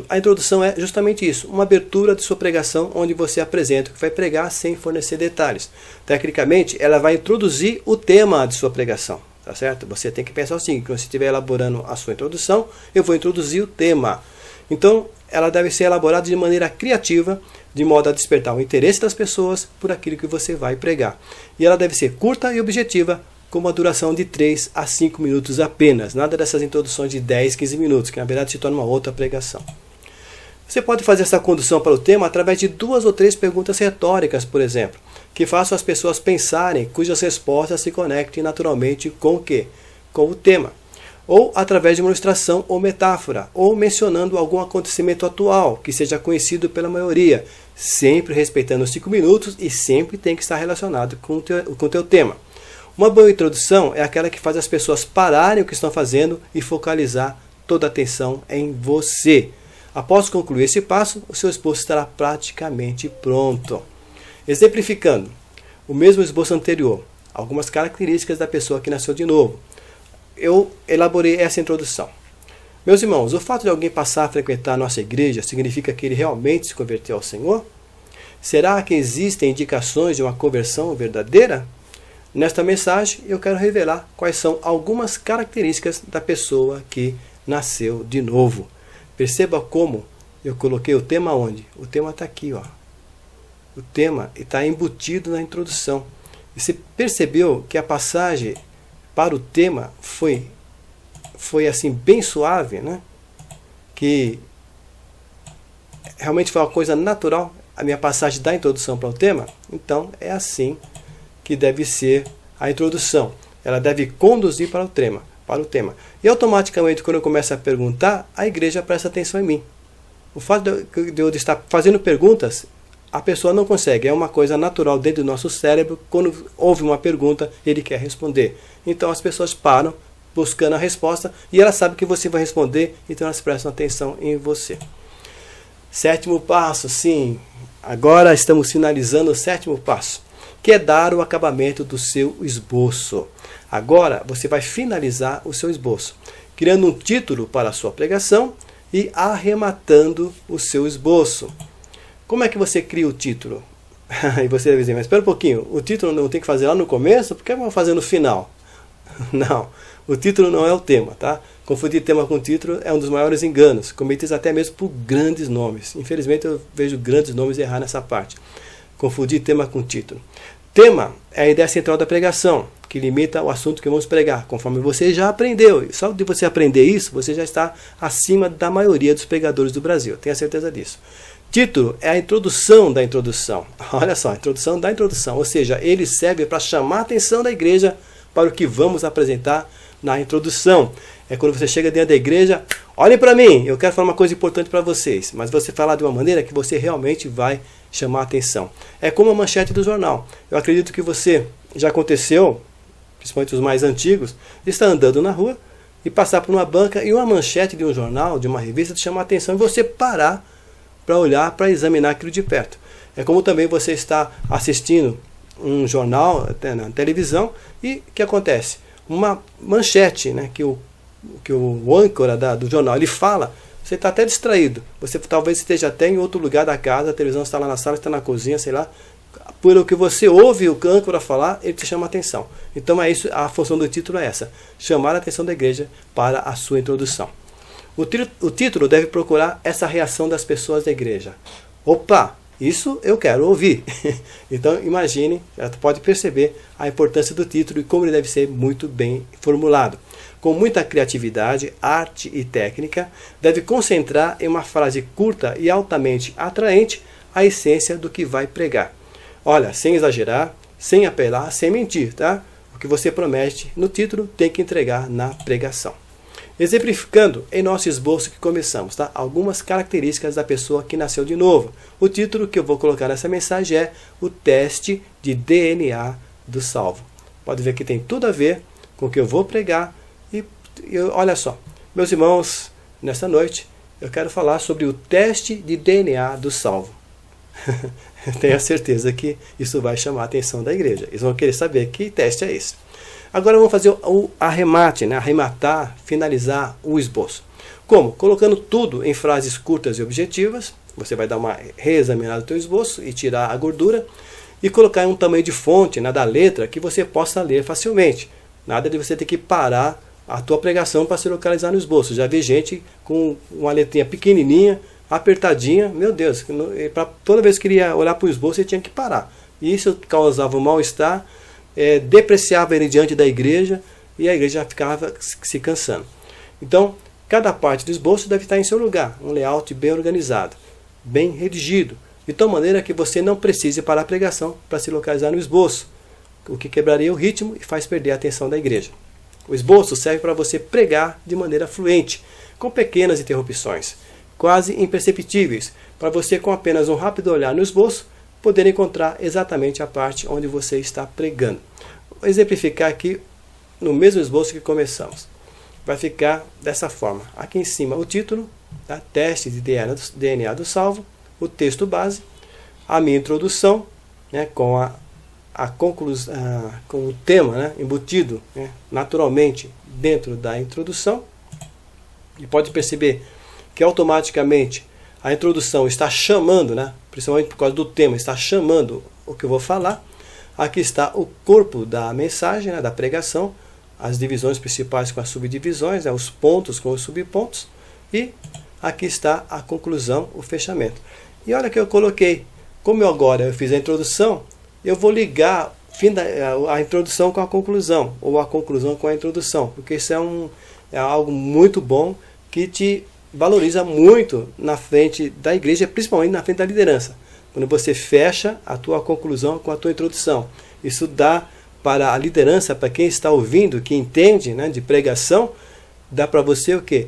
a introdução é justamente isso, uma abertura de sua pregação, onde você apresenta o que vai pregar sem fornecer detalhes. Tecnicamente, ela vai introduzir o tema de sua pregação. Tá certo? Você tem que pensar assim, quando você estiver elaborando a sua introdução, eu vou introduzir o tema. Então, ela deve ser elaborada de maneira criativa, de modo a despertar o interesse das pessoas por aquilo que você vai pregar. E ela deve ser curta e objetiva, com uma duração de 3 a 5 minutos apenas. Nada dessas introduções de 10, 15 minutos, que na verdade se torna uma outra pregação. Você pode fazer essa condução para o tema através de 2 ou 3 perguntas retóricas, por exemplo, que façam as pessoas pensarem, cujas respostas se conectem naturalmente com o quê? Com o tema. Ou através de uma ilustração ou metáfora, ou mencionando algum acontecimento atual, que seja conhecido pela maioria, sempre respeitando os 5 minutos e sempre tem que estar relacionado com o teu tema. Uma boa introdução é aquela que faz as pessoas pararem o que estão fazendo e focalizar toda a atenção em você. Após concluir esse passo, o seu esboço estará praticamente pronto. Exemplificando o mesmo esboço anterior, algumas características da pessoa que nasceu de novo. Eu elaborei essa introdução. Meus irmãos, o fato de alguém passar a frequentar a nossa igreja significa que ele realmente se converteu ao Senhor? Será que existem indicações de uma conversão verdadeira? Nesta mensagem, eu quero revelar quais são algumas características da pessoa que nasceu de novo. Perceba como eu coloquei o tema onde? O tema está aqui, ó. O tema está embutido na introdução. E você percebeu que a passagem para o tema foi assim bem suave, né? Que realmente foi uma coisa natural a minha passagem da introdução para o tema. Então é assim que deve ser a introdução. Ela deve conduzir para o tema. E automaticamente, quando eu começo a perguntar, a igreja presta atenção em mim. O fato de eu estar fazendo perguntas, a pessoa não consegue. É uma coisa natural dentro do nosso cérebro. Quando houve uma pergunta, ele quer responder. Então as pessoas param buscando a resposta e ela sabe que você vai responder, então elas prestam atenção em você. 7º passo, sim. Agora estamos finalizando o 7º passo, que é dar o acabamento do seu esboço. Agora você vai finalizar o seu esboço, criando um título para a sua pregação e arrematando o seu esboço. Como é que você cria o título? E você deve dizer, mas espera um pouquinho, o título não tem que fazer lá no começo? Por que vamos fazer no final? Não, o título não é o tema, tá? Confundir tema com título é um dos maiores enganos, cometidos até mesmo por grandes nomes. Infelizmente eu vejo grandes nomes errar nessa parte. Confundir tema com título. Tema é a ideia central da pregação, que limita o assunto que vamos pregar, conforme você já aprendeu. E só de você aprender isso, você já está acima da maioria dos pregadores do Brasil. Tenha certeza disso. Título é a introdução da introdução. Olha só, a introdução da introdução. Ou seja, ele serve para chamar a atenção da igreja para o que vamos apresentar na introdução. É quando você chega dentro da igreja, olhem para mim, eu quero falar uma coisa importante para vocês. Mas você falar de uma maneira que você realmente vai chamar a atenção. É como a manchete do jornal. Eu acredito que você já aconteceu, principalmente os mais antigos, de estar andando na rua e passar por uma banca e uma manchete de um jornal, de uma revista, te chamar a atenção e você parar para olhar, para examinar aquilo de perto. É como também você está assistindo um jornal até na televisão e o que acontece? Uma manchete, né, que o âncora do jornal ele fala, você está até distraído. Você talvez esteja até em outro lugar da casa, a televisão está lá na sala, está na cozinha, sei lá. Pelo que você ouve o âncora falar, ele te chama a atenção. Então é isso, a função do título é essa: chamar a atenção da igreja para a sua introdução. O título deve procurar essa reação das pessoas da igreja. Opa, isso eu quero ouvir. Então imagine, já pode perceber a importância do título e como ele deve ser muito bem formulado. Com muita criatividade, arte e técnica, deve concentrar em uma frase curta e altamente atraente a essência do que vai pregar. Olha, sem exagerar, sem apelar, sem mentir, tá? O que você promete no título tem que entregar na pregação. Exemplificando em nosso esboço que começamos, tá? Algumas características da pessoa que nasceu de novo. O título que eu vou colocar nessa mensagem é o teste de DNA do salvo. Pode ver que tem tudo a ver com o que eu vou pregar. E olha só, meus irmãos, nesta noite eu quero falar sobre o teste de DNA do salvo. Tenho certeza que isso vai chamar a atenção da igreja. Eles vão querer saber que teste é esse. Agora vamos fazer o arremate, né? Arrematar, finalizar o esboço. Como? Colocando tudo em frases curtas e objetivas. Você vai dar uma reexaminada do teu esboço e tirar a gordura. E colocar em um tamanho de fonte, né, da letra, que você possa ler facilmente. Nada de você ter que parar a tua pregação para se localizar no esboço. Já vi gente com uma letrinha pequenininha, apertadinha. Meu Deus, toda vez que queria olhar para o esboço, ele tinha que parar. E isso causava um mal-estar, depreciava ele diante da igreja e a igreja já ficava se cansando. Então, cada parte do esboço deve estar em seu lugar, um layout bem organizado, bem redigido, de tal maneira que você não precise parar a pregação para se localizar no esboço, o que quebraria o ritmo e faz perder a atenção da igreja. O esboço serve para você pregar de maneira fluente, com pequenas interrupções, quase imperceptíveis, para você, com apenas um rápido olhar no esboço, poder encontrar exatamente a parte onde você está pregando. Vou exemplificar aqui no mesmo esboço que começamos. Vai ficar dessa forma. Aqui em cima o título, tá? Teste de DNA do salvo, o texto base, a minha introdução, né, com a conclusão, com o tema, né, embutido, né, naturalmente dentro da introdução. E pode perceber que automaticamente a introdução está chamando, né, principalmente por causa do tema, está chamando o que eu vou falar. Aqui está o corpo da mensagem, né, da pregação, as divisões principais com as subdivisões, né, os pontos com os subpontos. E aqui está a conclusão, o fechamento. E olha que eu coloquei, como eu fiz a introdução, eu vou ligar a introdução com a conclusão, ou a conclusão com a introdução, porque isso é algo muito bom que te valoriza muito na frente da igreja, principalmente na frente da liderança. Quando você fecha a tua conclusão com a tua introdução, isso dá para a liderança, para quem está ouvindo, que entende, né, de pregação, dá para você o quê?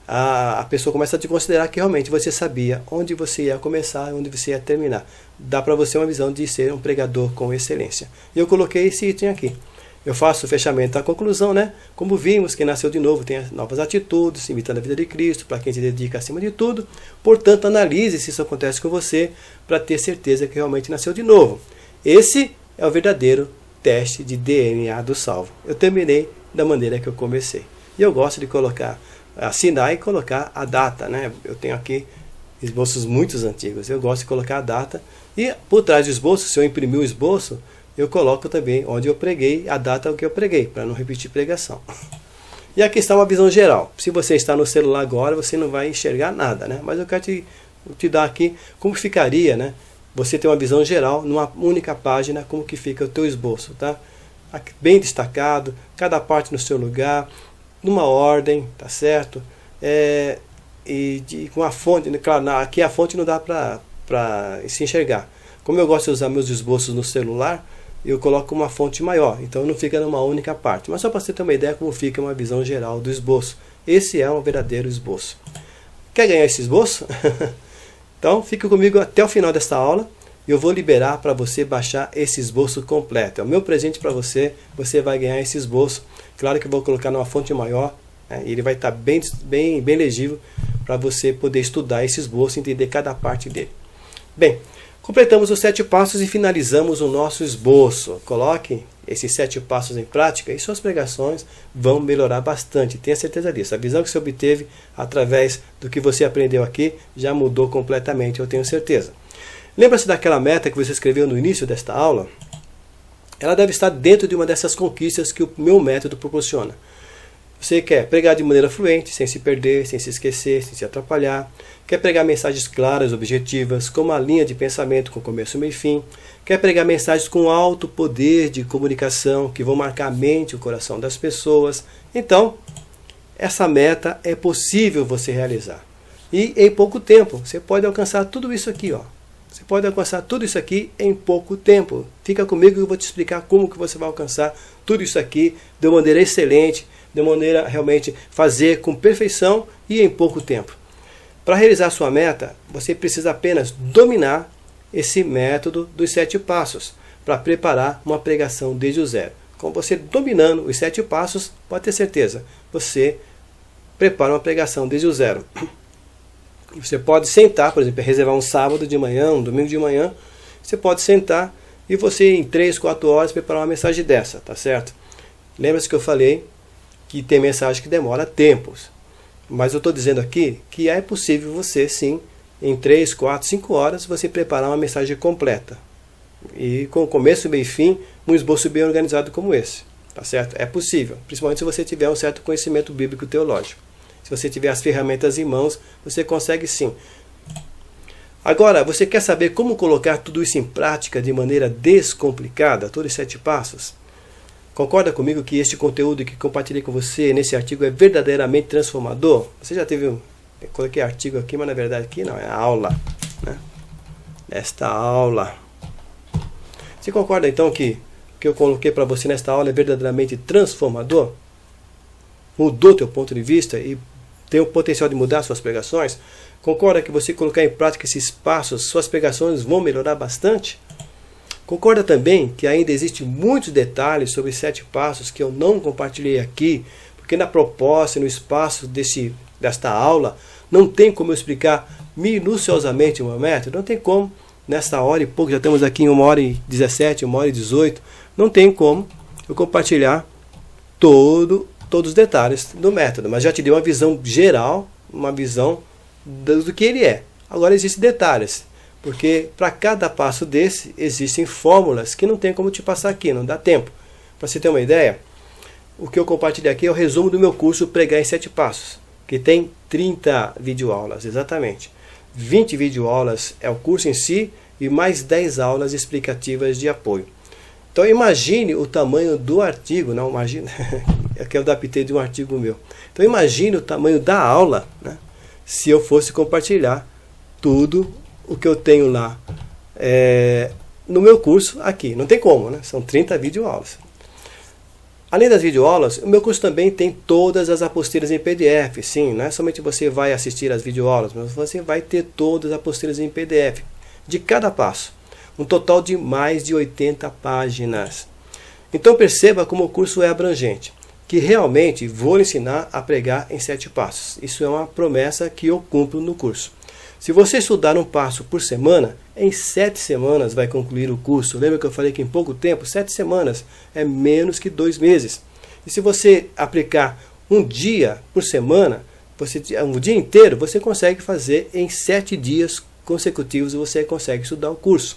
A pessoa começa a te considerar que realmente você sabia onde você ia começar, onde você ia terminar. Dá para você uma visão de ser um pregador com excelência. E eu coloquei esse item aqui. Eu faço o fechamento da conclusão, né? Como vimos, quem nasceu de novo tem novas atitudes, imitando a vida de Cristo, para quem se dedica acima de tudo. Portanto, analise se isso acontece com você, para ter certeza que realmente nasceu de novo. Esse é o verdadeiro teste de DNA do salvo. Eu terminei da maneira que eu comecei. E eu gosto de assinar e colocar a data, né? Eu tenho aqui esboços muito antigos. Eu gosto de colocar a data. E por trás do esboço, se eu imprimir o esboço, eu coloco também onde eu preguei, a data que eu preguei, para não repetir pregação. E aqui está uma visão geral. Se você está no celular agora, você não vai enxergar nada, né? Mas eu quero te dar aqui como ficaria, né? Você tem uma visão geral numa única página, como que fica o teu esboço, tá? Aqui, bem destacado, cada parte no seu lugar, numa ordem, tá certo? Com a fonte, claro, aqui a fonte não dá para se enxergar. Como eu gosto de usar meus esboços no celular, eu coloco uma fonte maior, então não fica numa única parte. Mas só para você ter uma ideia como fica uma visão geral do esboço. Esse é um verdadeiro esboço. Quer ganhar esse esboço? Então fique comigo até o final desta aula e eu vou liberar para você baixar esse esboço completo. É o meu presente para você, você vai ganhar esse esboço. Claro que eu vou colocar numa fonte maior, né, e ele vai estar bem legível para você poder estudar esse esboço e entender cada parte dele. Bem, completamos os 7 passos e finalizamos o nosso esboço. Coloque esses 7 passos em prática e suas pregações vão melhorar bastante. Tenha certeza disso. A visão que você obteve através do que você aprendeu aqui já mudou completamente, eu tenho certeza. Lembra-se daquela meta que você escreveu no início desta aula? Ela deve estar dentro de uma dessas conquistas que o meu método proporciona. Você quer pregar de maneira fluente, sem se perder, sem se esquecer, sem se atrapalhar. Quer pregar mensagens claras, objetivas, com uma linha de pensamento com começo, meio e fim. Quer pregar mensagens com alto poder de comunicação, que vão marcar a mente e o coração das pessoas. Então, essa meta é possível você realizar. E em pouco tempo, você pode alcançar tudo isso aqui, ó. Você pode alcançar tudo isso aqui em pouco tempo. Fica comigo que eu vou te explicar como que você vai alcançar tudo isso aqui de uma maneira excelente, de maneira realmente fazer com perfeição e em pouco tempo. Para realizar a sua meta, você precisa apenas dominar esse método dos 7 passos para preparar uma pregação desde o zero. Com você dominando os 7 passos, pode ter certeza, você prepara uma pregação desde o zero. Você pode sentar, por exemplo, reservar um sábado de manhã, um domingo de manhã, você pode sentar e você em 3, 4 horas preparar uma mensagem dessa, tá certo? Lembra-se que eu falei que tem mensagem que demora tempos. Mas eu estou dizendo aqui que é possível você sim, em 3, 4, 5 horas, você preparar uma mensagem completa. E com começo, meio e fim, um esboço bem organizado como esse. Tá certo? É possível, principalmente se você tiver um certo conhecimento bíblico teológico. Se você tiver as ferramentas em mãos, você consegue sim. Agora, você quer saber como colocar tudo isso em prática de maneira descomplicada, todos os 7 passos? Concorda comigo que este conteúdo que compartilhei com você nesse artigo é verdadeiramente transformador? Você já teve eu coloquei artigo aqui, mas na verdade aqui não, é a aula, né? Esta aula. Você concorda então que o que eu coloquei para você nesta aula é verdadeiramente transformador? Mudou teu ponto de vista e tem o potencial de mudar suas pregações? Concorda que você colocar em prática esses passos, suas pregações vão melhorar bastante? Concorda também que ainda existem muitos detalhes sobre 7 passos que eu não compartilhei aqui, porque na proposta, no espaço desta aula, não tem como eu explicar minuciosamente o meu método, não tem como, nesta hora e pouco, já estamos aqui em 1h17, 1h18, não tem como eu compartilhar todos os detalhes do método, mas já te dei uma visão geral, uma visão do que ele é. Agora existem detalhes. Porque para cada passo desse existem fórmulas que não tem como te passar aqui, não dá tempo. Para você ter uma ideia, o que eu compartilhei aqui é o resumo do meu curso Pregar em 7 Passos, que tem 30 videoaulas, exatamente. 20 videoaulas é o curso em si e mais 10 aulas explicativas de apoio. Então imagine o tamanho do artigo, não imagina, é que eu adaptei de um artigo meu. Então imagine o tamanho da aula, né, se eu fosse compartilhar tudo o que eu tenho lá no meu curso aqui. Não tem como, né? São 30 videoaulas. Além das videoaulas, o meu curso também tem todas as apostilas em PDF. Sim, não é somente você vai assistir às videoaulas, mas você vai ter todas as apostilas em PDF de cada passo. Um total de mais de 80 páginas. Então perceba como o curso é abrangente, que realmente vou ensinar a pregar em 7 passos. Isso é uma promessa que eu cumpro no curso. Se você estudar um passo por semana, em 7 semanas vai concluir o curso. Lembra que eu falei que em pouco tempo? 7 semanas é menos que 2 meses. E se você aplicar um dia por semana, um dia inteiro, você consegue fazer em 7 dias consecutivos e você consegue estudar o curso.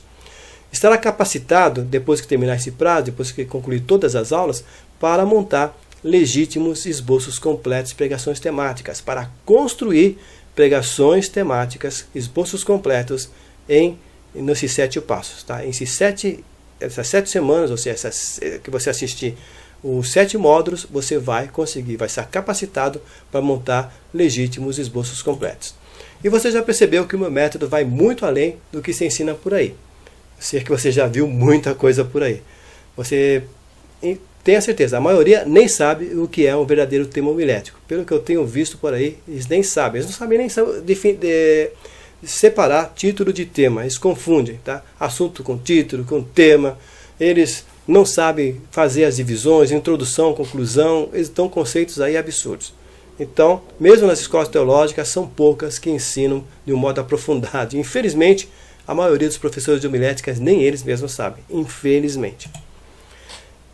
Estará capacitado, depois que terminar esse prazo, depois que concluir todas as aulas, para montar legítimos esboços completos de pregações temáticas, para construir pregações temáticas, esboços completos nesses 7 passos. Tá? Essas 7 semanas, ou seja, que você assistir os 7 módulos, você vai conseguir, vai estar capacitado para montar legítimos esboços completos. E você já percebeu que o meu método vai muito além do que se ensina por aí. Sei que você já viu muita coisa por aí. Você tenha certeza, a maioria nem sabe o que é um verdadeiro tema homilético. Pelo que eu tenho visto por aí, eles nem sabem. Eles não sabem nem separar título de tema. Eles confundem, tá? Assunto com título, com tema. Eles não sabem fazer as divisões, introdução, conclusão. Eles dão conceitos aí absurdos. Então, mesmo nas escolas teológicas, são poucas que ensinam de um modo aprofundado. Infelizmente, a maioria dos professores de homiléticas nem eles mesmos sabem. Infelizmente.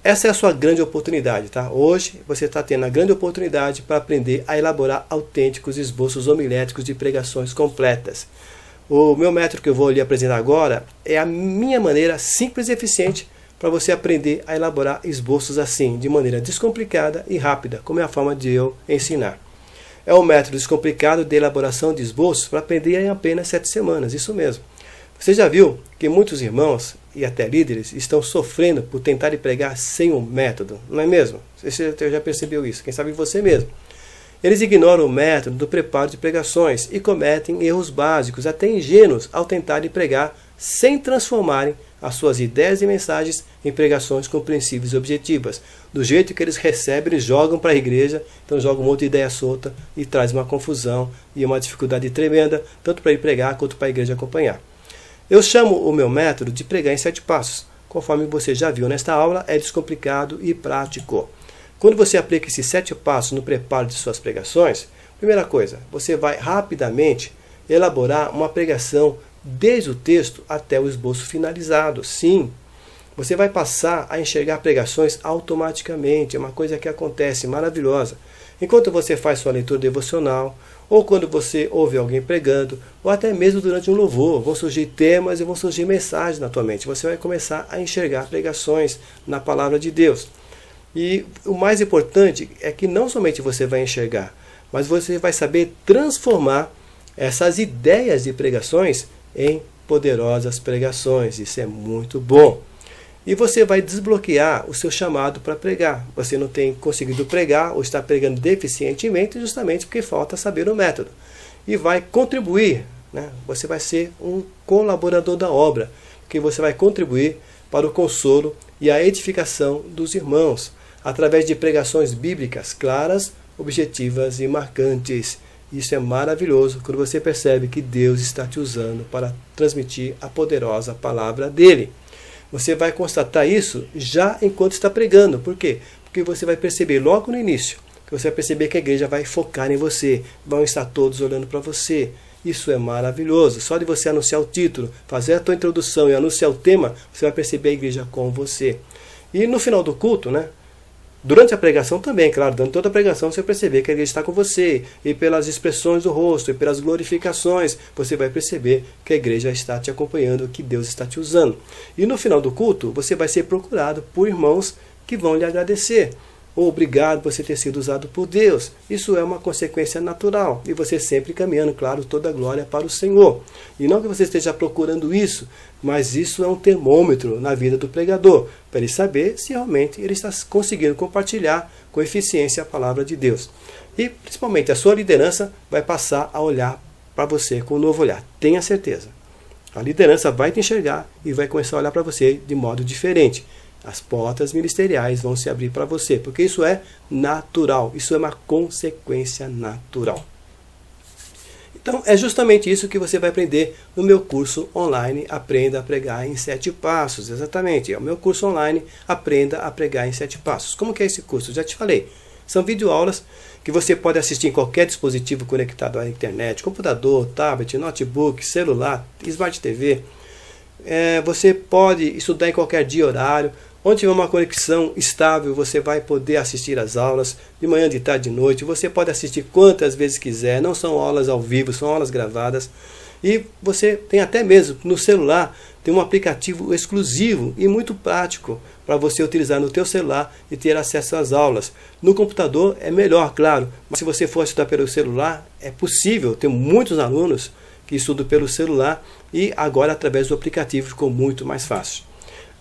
Essa é a sua grande oportunidade, tá? Hoje você está tendo a grande oportunidade para aprender a elaborar autênticos esboços homiléticos de pregações completas. O meu método que eu vou lhe apresentar agora é a minha maneira simples e eficiente para você aprender a elaborar esboços assim, de maneira descomplicada e rápida, como é a forma de eu ensinar. É um método descomplicado de elaboração de esboços para aprender em apenas 7 semanas, isso mesmo. Você já viu que muitos irmãos e até líderes estão sofrendo por tentar pregar sem um método, não é mesmo? Você já percebeu isso, quem sabe você mesmo. Eles ignoram o método do preparo de pregações e cometem erros básicos, até ingênuos, ao tentarem pregar sem transformarem as suas ideias e mensagens em pregações compreensíveis e objetivas. Do jeito que eles recebem, eles jogam para a igreja, então jogam um monte de ideia solta e traz uma confusão e uma dificuldade tremenda, tanto para ele pregar quanto para a igreja acompanhar. Eu chamo o meu método de pregar em 7 passos. Conforme você já viu nesta aula, é descomplicado e prático. Quando você aplica esses 7 passos no preparo de suas pregações, primeira coisa, você vai rapidamente elaborar uma pregação desde o texto até o esboço finalizado. Sim, você vai passar a enxergar pregações automaticamente. É uma coisa que acontece maravilhosa. Enquanto você faz sua leitura devocional, ou quando você ouve alguém pregando, ou até mesmo durante um louvor, vão surgir temas e vão surgir mensagens na tua mente. Você vai começar a enxergar pregações na palavra de Deus. E o mais importante é que não somente você vai enxergar, mas você vai saber transformar essas ideias de pregações em poderosas pregações. Isso é muito bom. E você vai desbloquear o seu chamado para pregar. Você não tem conseguido pregar ou está pregando deficientemente justamente porque falta saber o método. E vai contribuir, né? Você vai ser um colaborador da obra, porque você vai contribuir para o consolo e a edificação dos irmãos, através de pregações bíblicas claras, objetivas e marcantes. Isso é maravilhoso quando você percebe que Deus está te usando para transmitir a poderosa palavra dele. Você vai constatar isso já enquanto está pregando. Por quê? Porque você vai perceber logo no início, que você vai perceber que a igreja vai focar em você, vão estar todos olhando para você. Isso é maravilhoso. Só de você anunciar o título, fazer a tua introdução e anunciar o tema, você vai perceber a igreja com você. E no final do culto, né? Durante a pregação também, claro, durante toda a pregação você vai perceber que a igreja está com você, e pelas expressões do rosto, e pelas glorificações, você vai perceber que a igreja está te acompanhando, que Deus está te usando. E no final do culto, você vai ser procurado por irmãos que vão lhe agradecer. Obrigado por você ter sido usado por Deus. Isso é uma consequência natural. E você sempre caminhando, claro, toda a glória para o Senhor. E não que você esteja procurando isso, mas isso é um termômetro na vida do pregador, para ele saber se realmente ele está conseguindo compartilhar com eficiência a palavra de Deus. E principalmente a sua liderança vai passar a olhar para você com um novo olhar. Tenha certeza. A liderança vai te enxergar e vai começar a olhar para você de modo diferente. As portas ministeriais vão se abrir para você, porque isso é natural, isso é uma consequência natural. Então, é justamente isso que você vai aprender no meu curso online Aprenda a Pregar em 7 Passos. Exatamente, é o meu curso online Aprenda a Pregar em 7 Passos. Como que é esse curso? Eu já te falei. São videoaulas que você pode assistir em qualquer dispositivo conectado à internet, computador, tablet, notebook, celular, Smart TV. Você pode estudar em qualquer dia e horário. Onde tiver uma conexão estável, você vai poder assistir às aulas, de manhã, de tarde, de noite. Você pode assistir quantas vezes quiser, não são aulas ao vivo, são aulas gravadas. E você tem até mesmo no celular, tem um aplicativo exclusivo e muito prático para você utilizar no teu celular e ter acesso às aulas. No computador é melhor, claro, mas se você for estudar pelo celular, é possível. Tem muitos alunos que estudam pelo celular e agora através do aplicativo ficou muito mais fácil.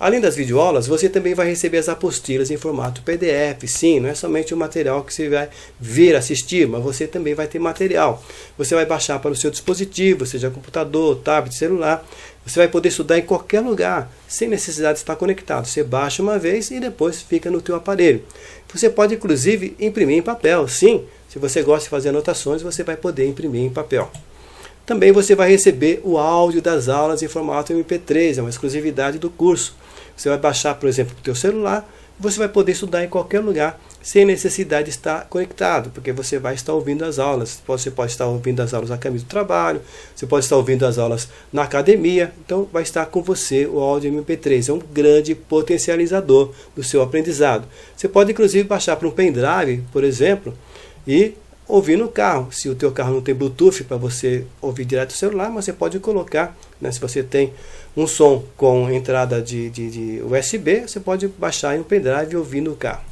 Além das videoaulas, você também vai receber as apostilas em formato PDF. Sim, não é somente o material que você vai ver, assistir, mas você também vai ter material. Você vai baixar para o seu dispositivo, seja computador, tablet, celular. Você vai poder estudar em qualquer lugar, sem necessidade de estar conectado. Você baixa uma vez e depois fica no teu aparelho. Você pode, inclusive, imprimir em papel. Sim, se você gosta de fazer anotações, você vai poder imprimir em papel. Também você vai receber o áudio das aulas em formato MP3, é uma exclusividade do curso. Você vai baixar, por exemplo, para o teu celular, e você vai poder estudar em qualquer lugar, sem necessidade de estar conectado, porque você vai estar ouvindo as aulas. Você pode estar ouvindo as aulas na caminho do trabalho, você pode estar ouvindo as aulas na academia, então vai estar com você o áudio MP3. É um grande potencializador do seu aprendizado. Você pode, inclusive, baixar para um pendrive, por exemplo, e ouvir no carro. Se o teu carro não tem Bluetooth para você ouvir direto do celular, mas você pode colocar, né, se você tem um som com entrada de USB, você pode baixar em um pendrive e ouvir no carro.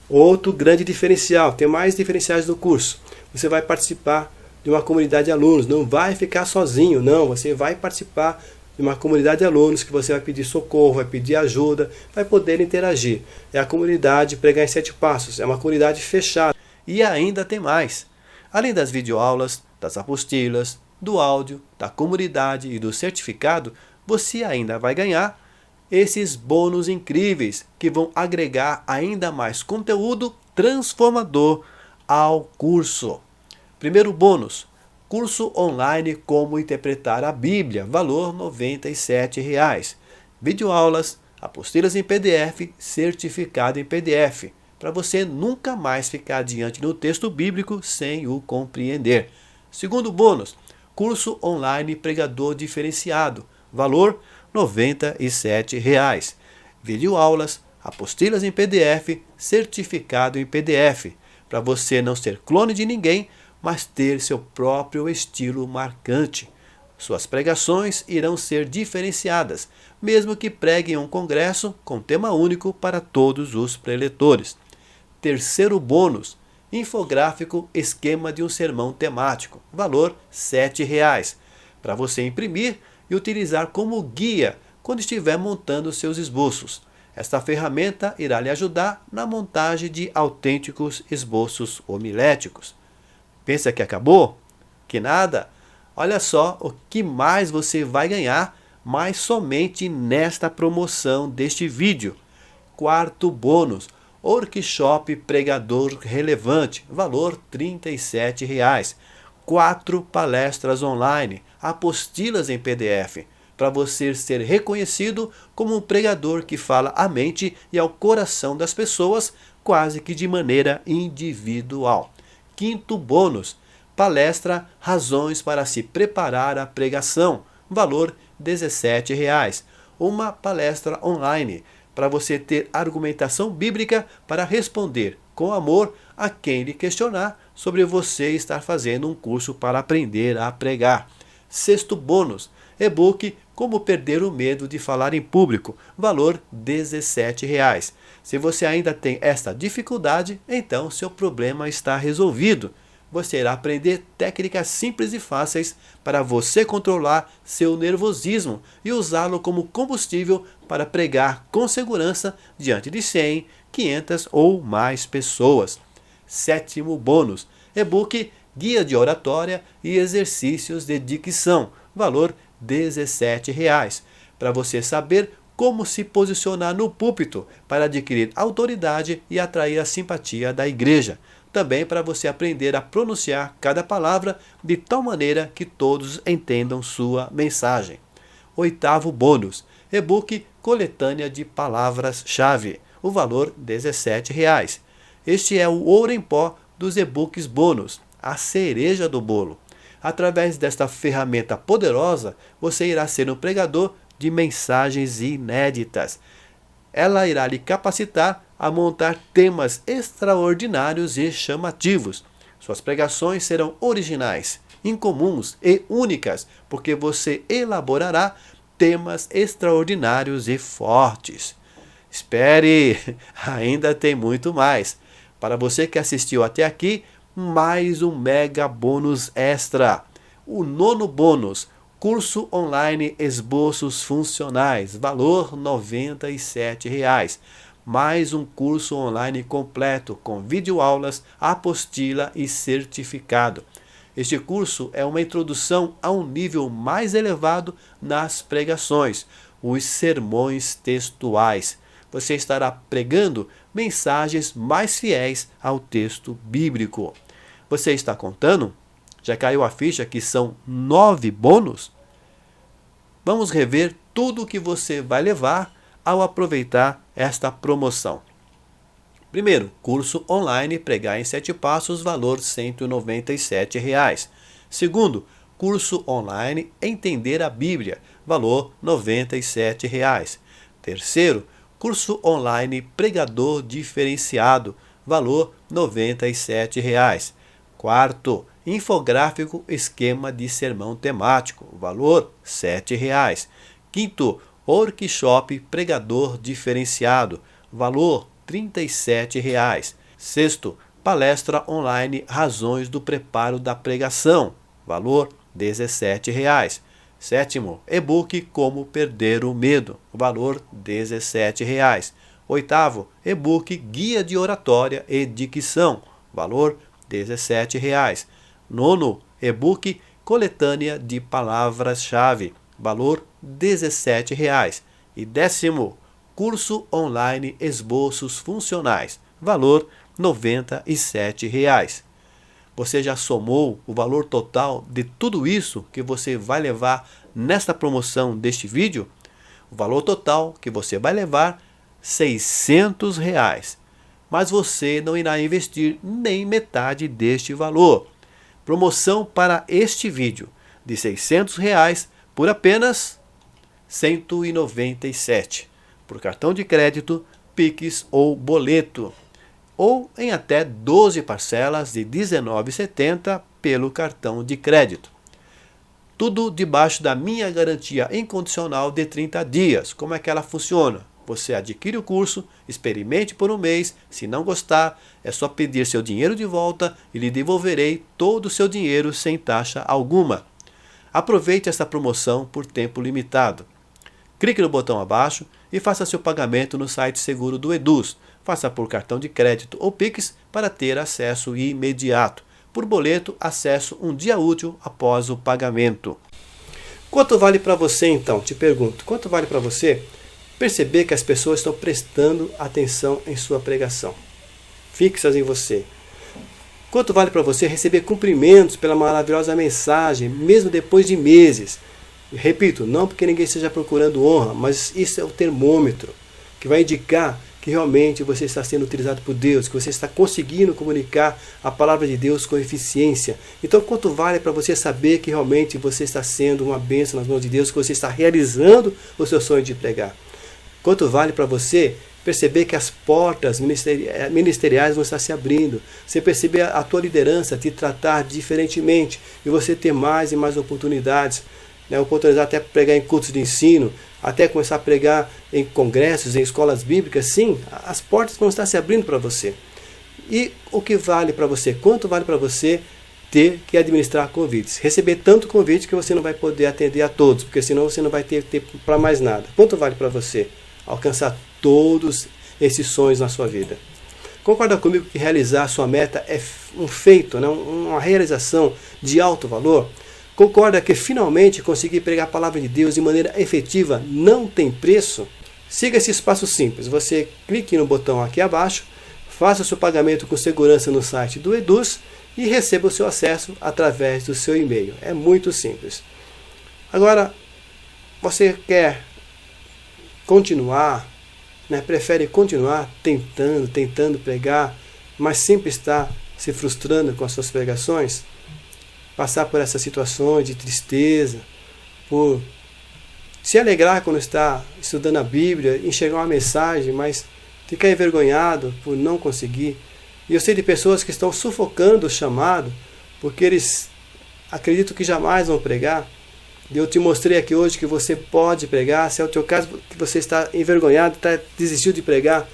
Outro grande diferencial, tem mais diferenciais do curso. Você vai participar de uma comunidade de alunos, não vai ficar sozinho, não, você vai participar de uma comunidade de alunos que você vai pedir socorro, vai pedir ajuda, vai poder interagir. É a comunidade Pregar em 7 Passos, é uma comunidade fechada. E ainda tem mais. Além das videoaulas, das apostilas, do áudio, da comunidade e do certificado, você ainda vai ganhar esses bônus incríveis que vão agregar ainda mais conteúdo transformador ao curso. Primeiro bônus, curso online Como Interpretar a Bíblia, valor R$ 97. Videoaulas, apostilas em PDF, certificado em PDF, para você nunca mais ficar diante do texto bíblico sem o compreender. Segundo bônus, curso online Pregador Diferenciado, valor R$ 97. Videoaulas, apostilas em PDF, certificado em PDF, para você não ser clone de ninguém, mas ter seu próprio estilo marcante. Suas pregações irão ser diferenciadas, mesmo que pregue em um congresso com tema único para todos os preletores. Terceiro bônus, infográfico esquema de um sermão temático, valor R$ 7, para você imprimir e utilizar como guia quando estiver montando seus esboços. Esta ferramenta irá lhe ajudar na montagem de autênticos esboços homiléticos. Pensa que acabou? Que nada? Olha só o que mais você vai ganhar, mas somente nesta promoção deste vídeo. Quarto bônus, Workshop Pregador Relevante, valor R$ 37. 4 palestras online, apostilas em PDF, para você ser reconhecido como um pregador que fala à mente e ao coração das pessoas, quase que de maneira individual. Quinto bônus, palestra Razões para se preparar à pregação, valor R$ 17. Uma palestra online, para você ter argumentação bíblica para responder com amor a quem lhe questionar sobre você estar fazendo um curso para aprender a pregar. Sexto bônus, e-book Como Perder o Medo de Falar em Público, valor R$ 17. Se você ainda tem esta dificuldade, então seu problema está resolvido. Você irá aprender técnicas simples e fáceis para você controlar seu nervosismo e usá-lo como combustível para pregar com segurança diante de 100, 500 ou mais pessoas. Sétimo bônus, e-book Guia de Oratória e Exercícios de Dicção, valor R$ 17, para você saber como se posicionar no púlpito para adquirir autoridade e atrair a simpatia da igreja. Também para você aprender a pronunciar cada palavra de tal maneira que todos entendam sua mensagem. Oitavo bônus, e-book Coletânea de Palavras-Chave, o valor R$ 17. Este é o ouro em pó dos e-books bônus, a cereja do bolo. Através desta ferramenta poderosa, você irá ser um pregador de mensagens inéditas. Ela irá lhe capacitar a montar temas extraordinários e chamativos. Suas pregações serão originais, incomuns e únicas, porque você elaborará temas extraordinários e fortes. Espere, ainda tem muito mais. Para você que assistiu até aqui, mais um mega bônus extra. O nono bônus, Curso online Esboços Funcionais, valor R$ 97,00. Mais um curso online completo com videoaulas, apostila e certificado. Este curso é uma introdução a um nível mais elevado nas pregações, os sermões textuais. Você estará pregando mensagens mais fiéis ao texto bíblico. Você está contando? Já caiu a ficha que são 9 bônus? Vamos rever tudo o que você vai levar ao aproveitar esta promoção. Primeiro, curso online Pregar em 7 Passos, valor R$ 197,00. Segundo, curso online Entender a Bíblia, valor R$ 97,00. Terceiro, curso online Pregador Diferenciado, valor R$ 97,00. Quarto, infográfico Esquema de Sermão Temático, valor R$ 7,00. Quinto, workshop Pregador Diferenciado, valor R$ 37,00. Sexto, palestra online Razões do Preparo da Pregação, valor R$ 17,00. Sétimo, e-book Como Perder o Medo, valor R$ 17,00. Oitavo, e-book Guia de Oratória e Dicção, valor R$ 17,00. Nono, e-book Coletânea de Palavras-Chave, valor R$ 17,00. E décimo, curso online Esboços Funcionais, valor R$ 97,00. Você já somou o valor total de tudo isso que você vai levar nesta promoção deste vídeo? O valor total que você vai levar, R$ 600,00. Mas você não irá investir nem metade deste valor. Promoção para este vídeo de R$ 600,00 por apenas R$ 197,00, por cartão de crédito, Pix ou boleto, ou em até 12 parcelas de R$ 19,70 pelo cartão de crédito. Tudo debaixo da minha garantia incondicional de 30 dias. Como é que ela funciona? Você adquire o curso, experimente por um mês, se não gostar, é só pedir seu dinheiro de volta e lhe devolverei todo o seu dinheiro sem taxa alguma. Aproveite esta promoção por tempo limitado. Clique no botão abaixo e faça seu pagamento no site seguro do Eduz. Faça por cartão de crédito ou Pix para ter acesso imediato. Por boleto, acesso um dia útil após o pagamento. Quanto vale para você então? Te pergunto, quanto vale para você perceber que as pessoas estão prestando atenção em sua pregação, fixas em você? Quanto vale para você receber cumprimentos pela maravilhosa mensagem, mesmo depois de meses? Repito, não porque ninguém esteja procurando honra, mas isso é o termômetro que vai indicar que realmente você está sendo utilizado por Deus, que você está conseguindo comunicar a palavra de Deus com eficiência. Então, quanto vale para você saber que realmente você está sendo uma bênção nas mãos de Deus, que você está realizando o seu sonho de pregar? Quanto vale para você perceber que as portas ministeriais vão estar se abrindo, você perceber a tua liderança te tratar diferentemente e você ter mais e mais oportunidades, oportunidade até pregar em cultos de ensino, até começar a pregar em congressos, em escolas bíblicas. Sim, as portas vão estar se abrindo para você. E o que vale para você? Quanto vale para você ter que administrar convites? Receber tanto convite que você não vai poder atender a todos, porque senão você não vai ter tempo para mais nada. Quanto vale para você alcançar todos esses sonhos na sua vida? Concorda comigo que realizar a sua meta é um feito, uma realização de alto valor? Concorda que finalmente conseguir pregar a palavra de Deus de maneira efetiva não tem preço? Siga esses passos simples. Você clique no botão aqui abaixo, faça seu pagamento com segurança no site do Eduz e receba o seu acesso através do seu e-mail. É muito simples. Agora, você quer continuar, prefere continuar tentando pregar, mas sempre está se frustrando com as suas pregações? Passar por essas situações de tristeza, por se alegrar quando está estudando a Bíblia, enxergar uma mensagem, mas ficar envergonhado por não conseguir. E eu sei de pessoas que estão sufocando o chamado, porque eles acreditam que jamais vão pregar. E eu te mostrei aqui hoje que você pode pregar. Se é o teu caso que você está envergonhado, desistiu de pregar,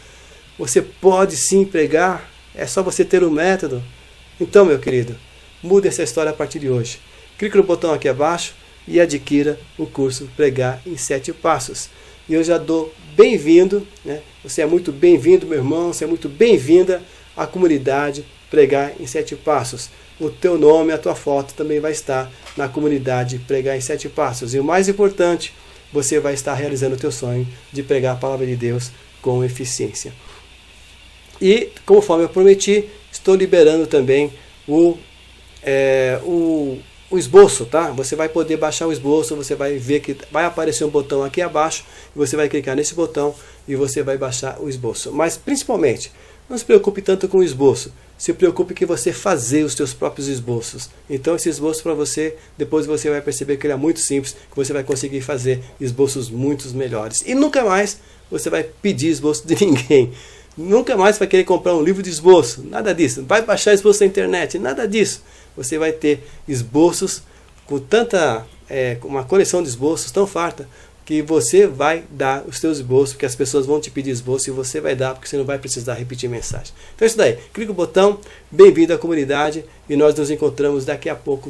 você pode sim pregar. É só você ter um método. Então, meu querido, mude essa história a partir de hoje. Clique no botão aqui abaixo e adquira o curso Pregar em 7 Passos. E eu já dou bem-vindo, né? Você é muito bem-vindo, meu irmão, você é muito bem-vinda à comunidade Pregar em 7 Passos. O teu nome, a tua foto também vai estar na comunidade Pregar em 7 Passos. E o mais importante, você vai estar realizando o teu sonho de pregar a palavra de Deus com eficiência. E, conforme eu prometi, estou liberando também o esboço, tá? Você vai poder baixar o esboço, você vai ver que vai aparecer um botão aqui abaixo, e você vai clicar nesse botão e você vai baixar o esboço. Mas, principalmente, não se preocupe tanto com o esboço, se preocupe que você fazer os seus próprios esboços. Então esse esboço para você, depois você vai perceber que ele é muito simples, que você vai conseguir fazer esboços muito melhores. E nunca mais você vai pedir esboço de ninguém. Nunca mais vai querer comprar um livro de esboço, nada disso. Vai baixar esboço na internet, nada disso. Você vai ter esboços com uma coleção de esboços tão farta, que você vai dar os seus esboços, porque as pessoas vão te pedir esboço e você vai dar, porque você não vai precisar repetir mensagem. Então é isso daí. Clica no botão, bem-vindo à comunidade, e nós nos encontramos daqui a pouco.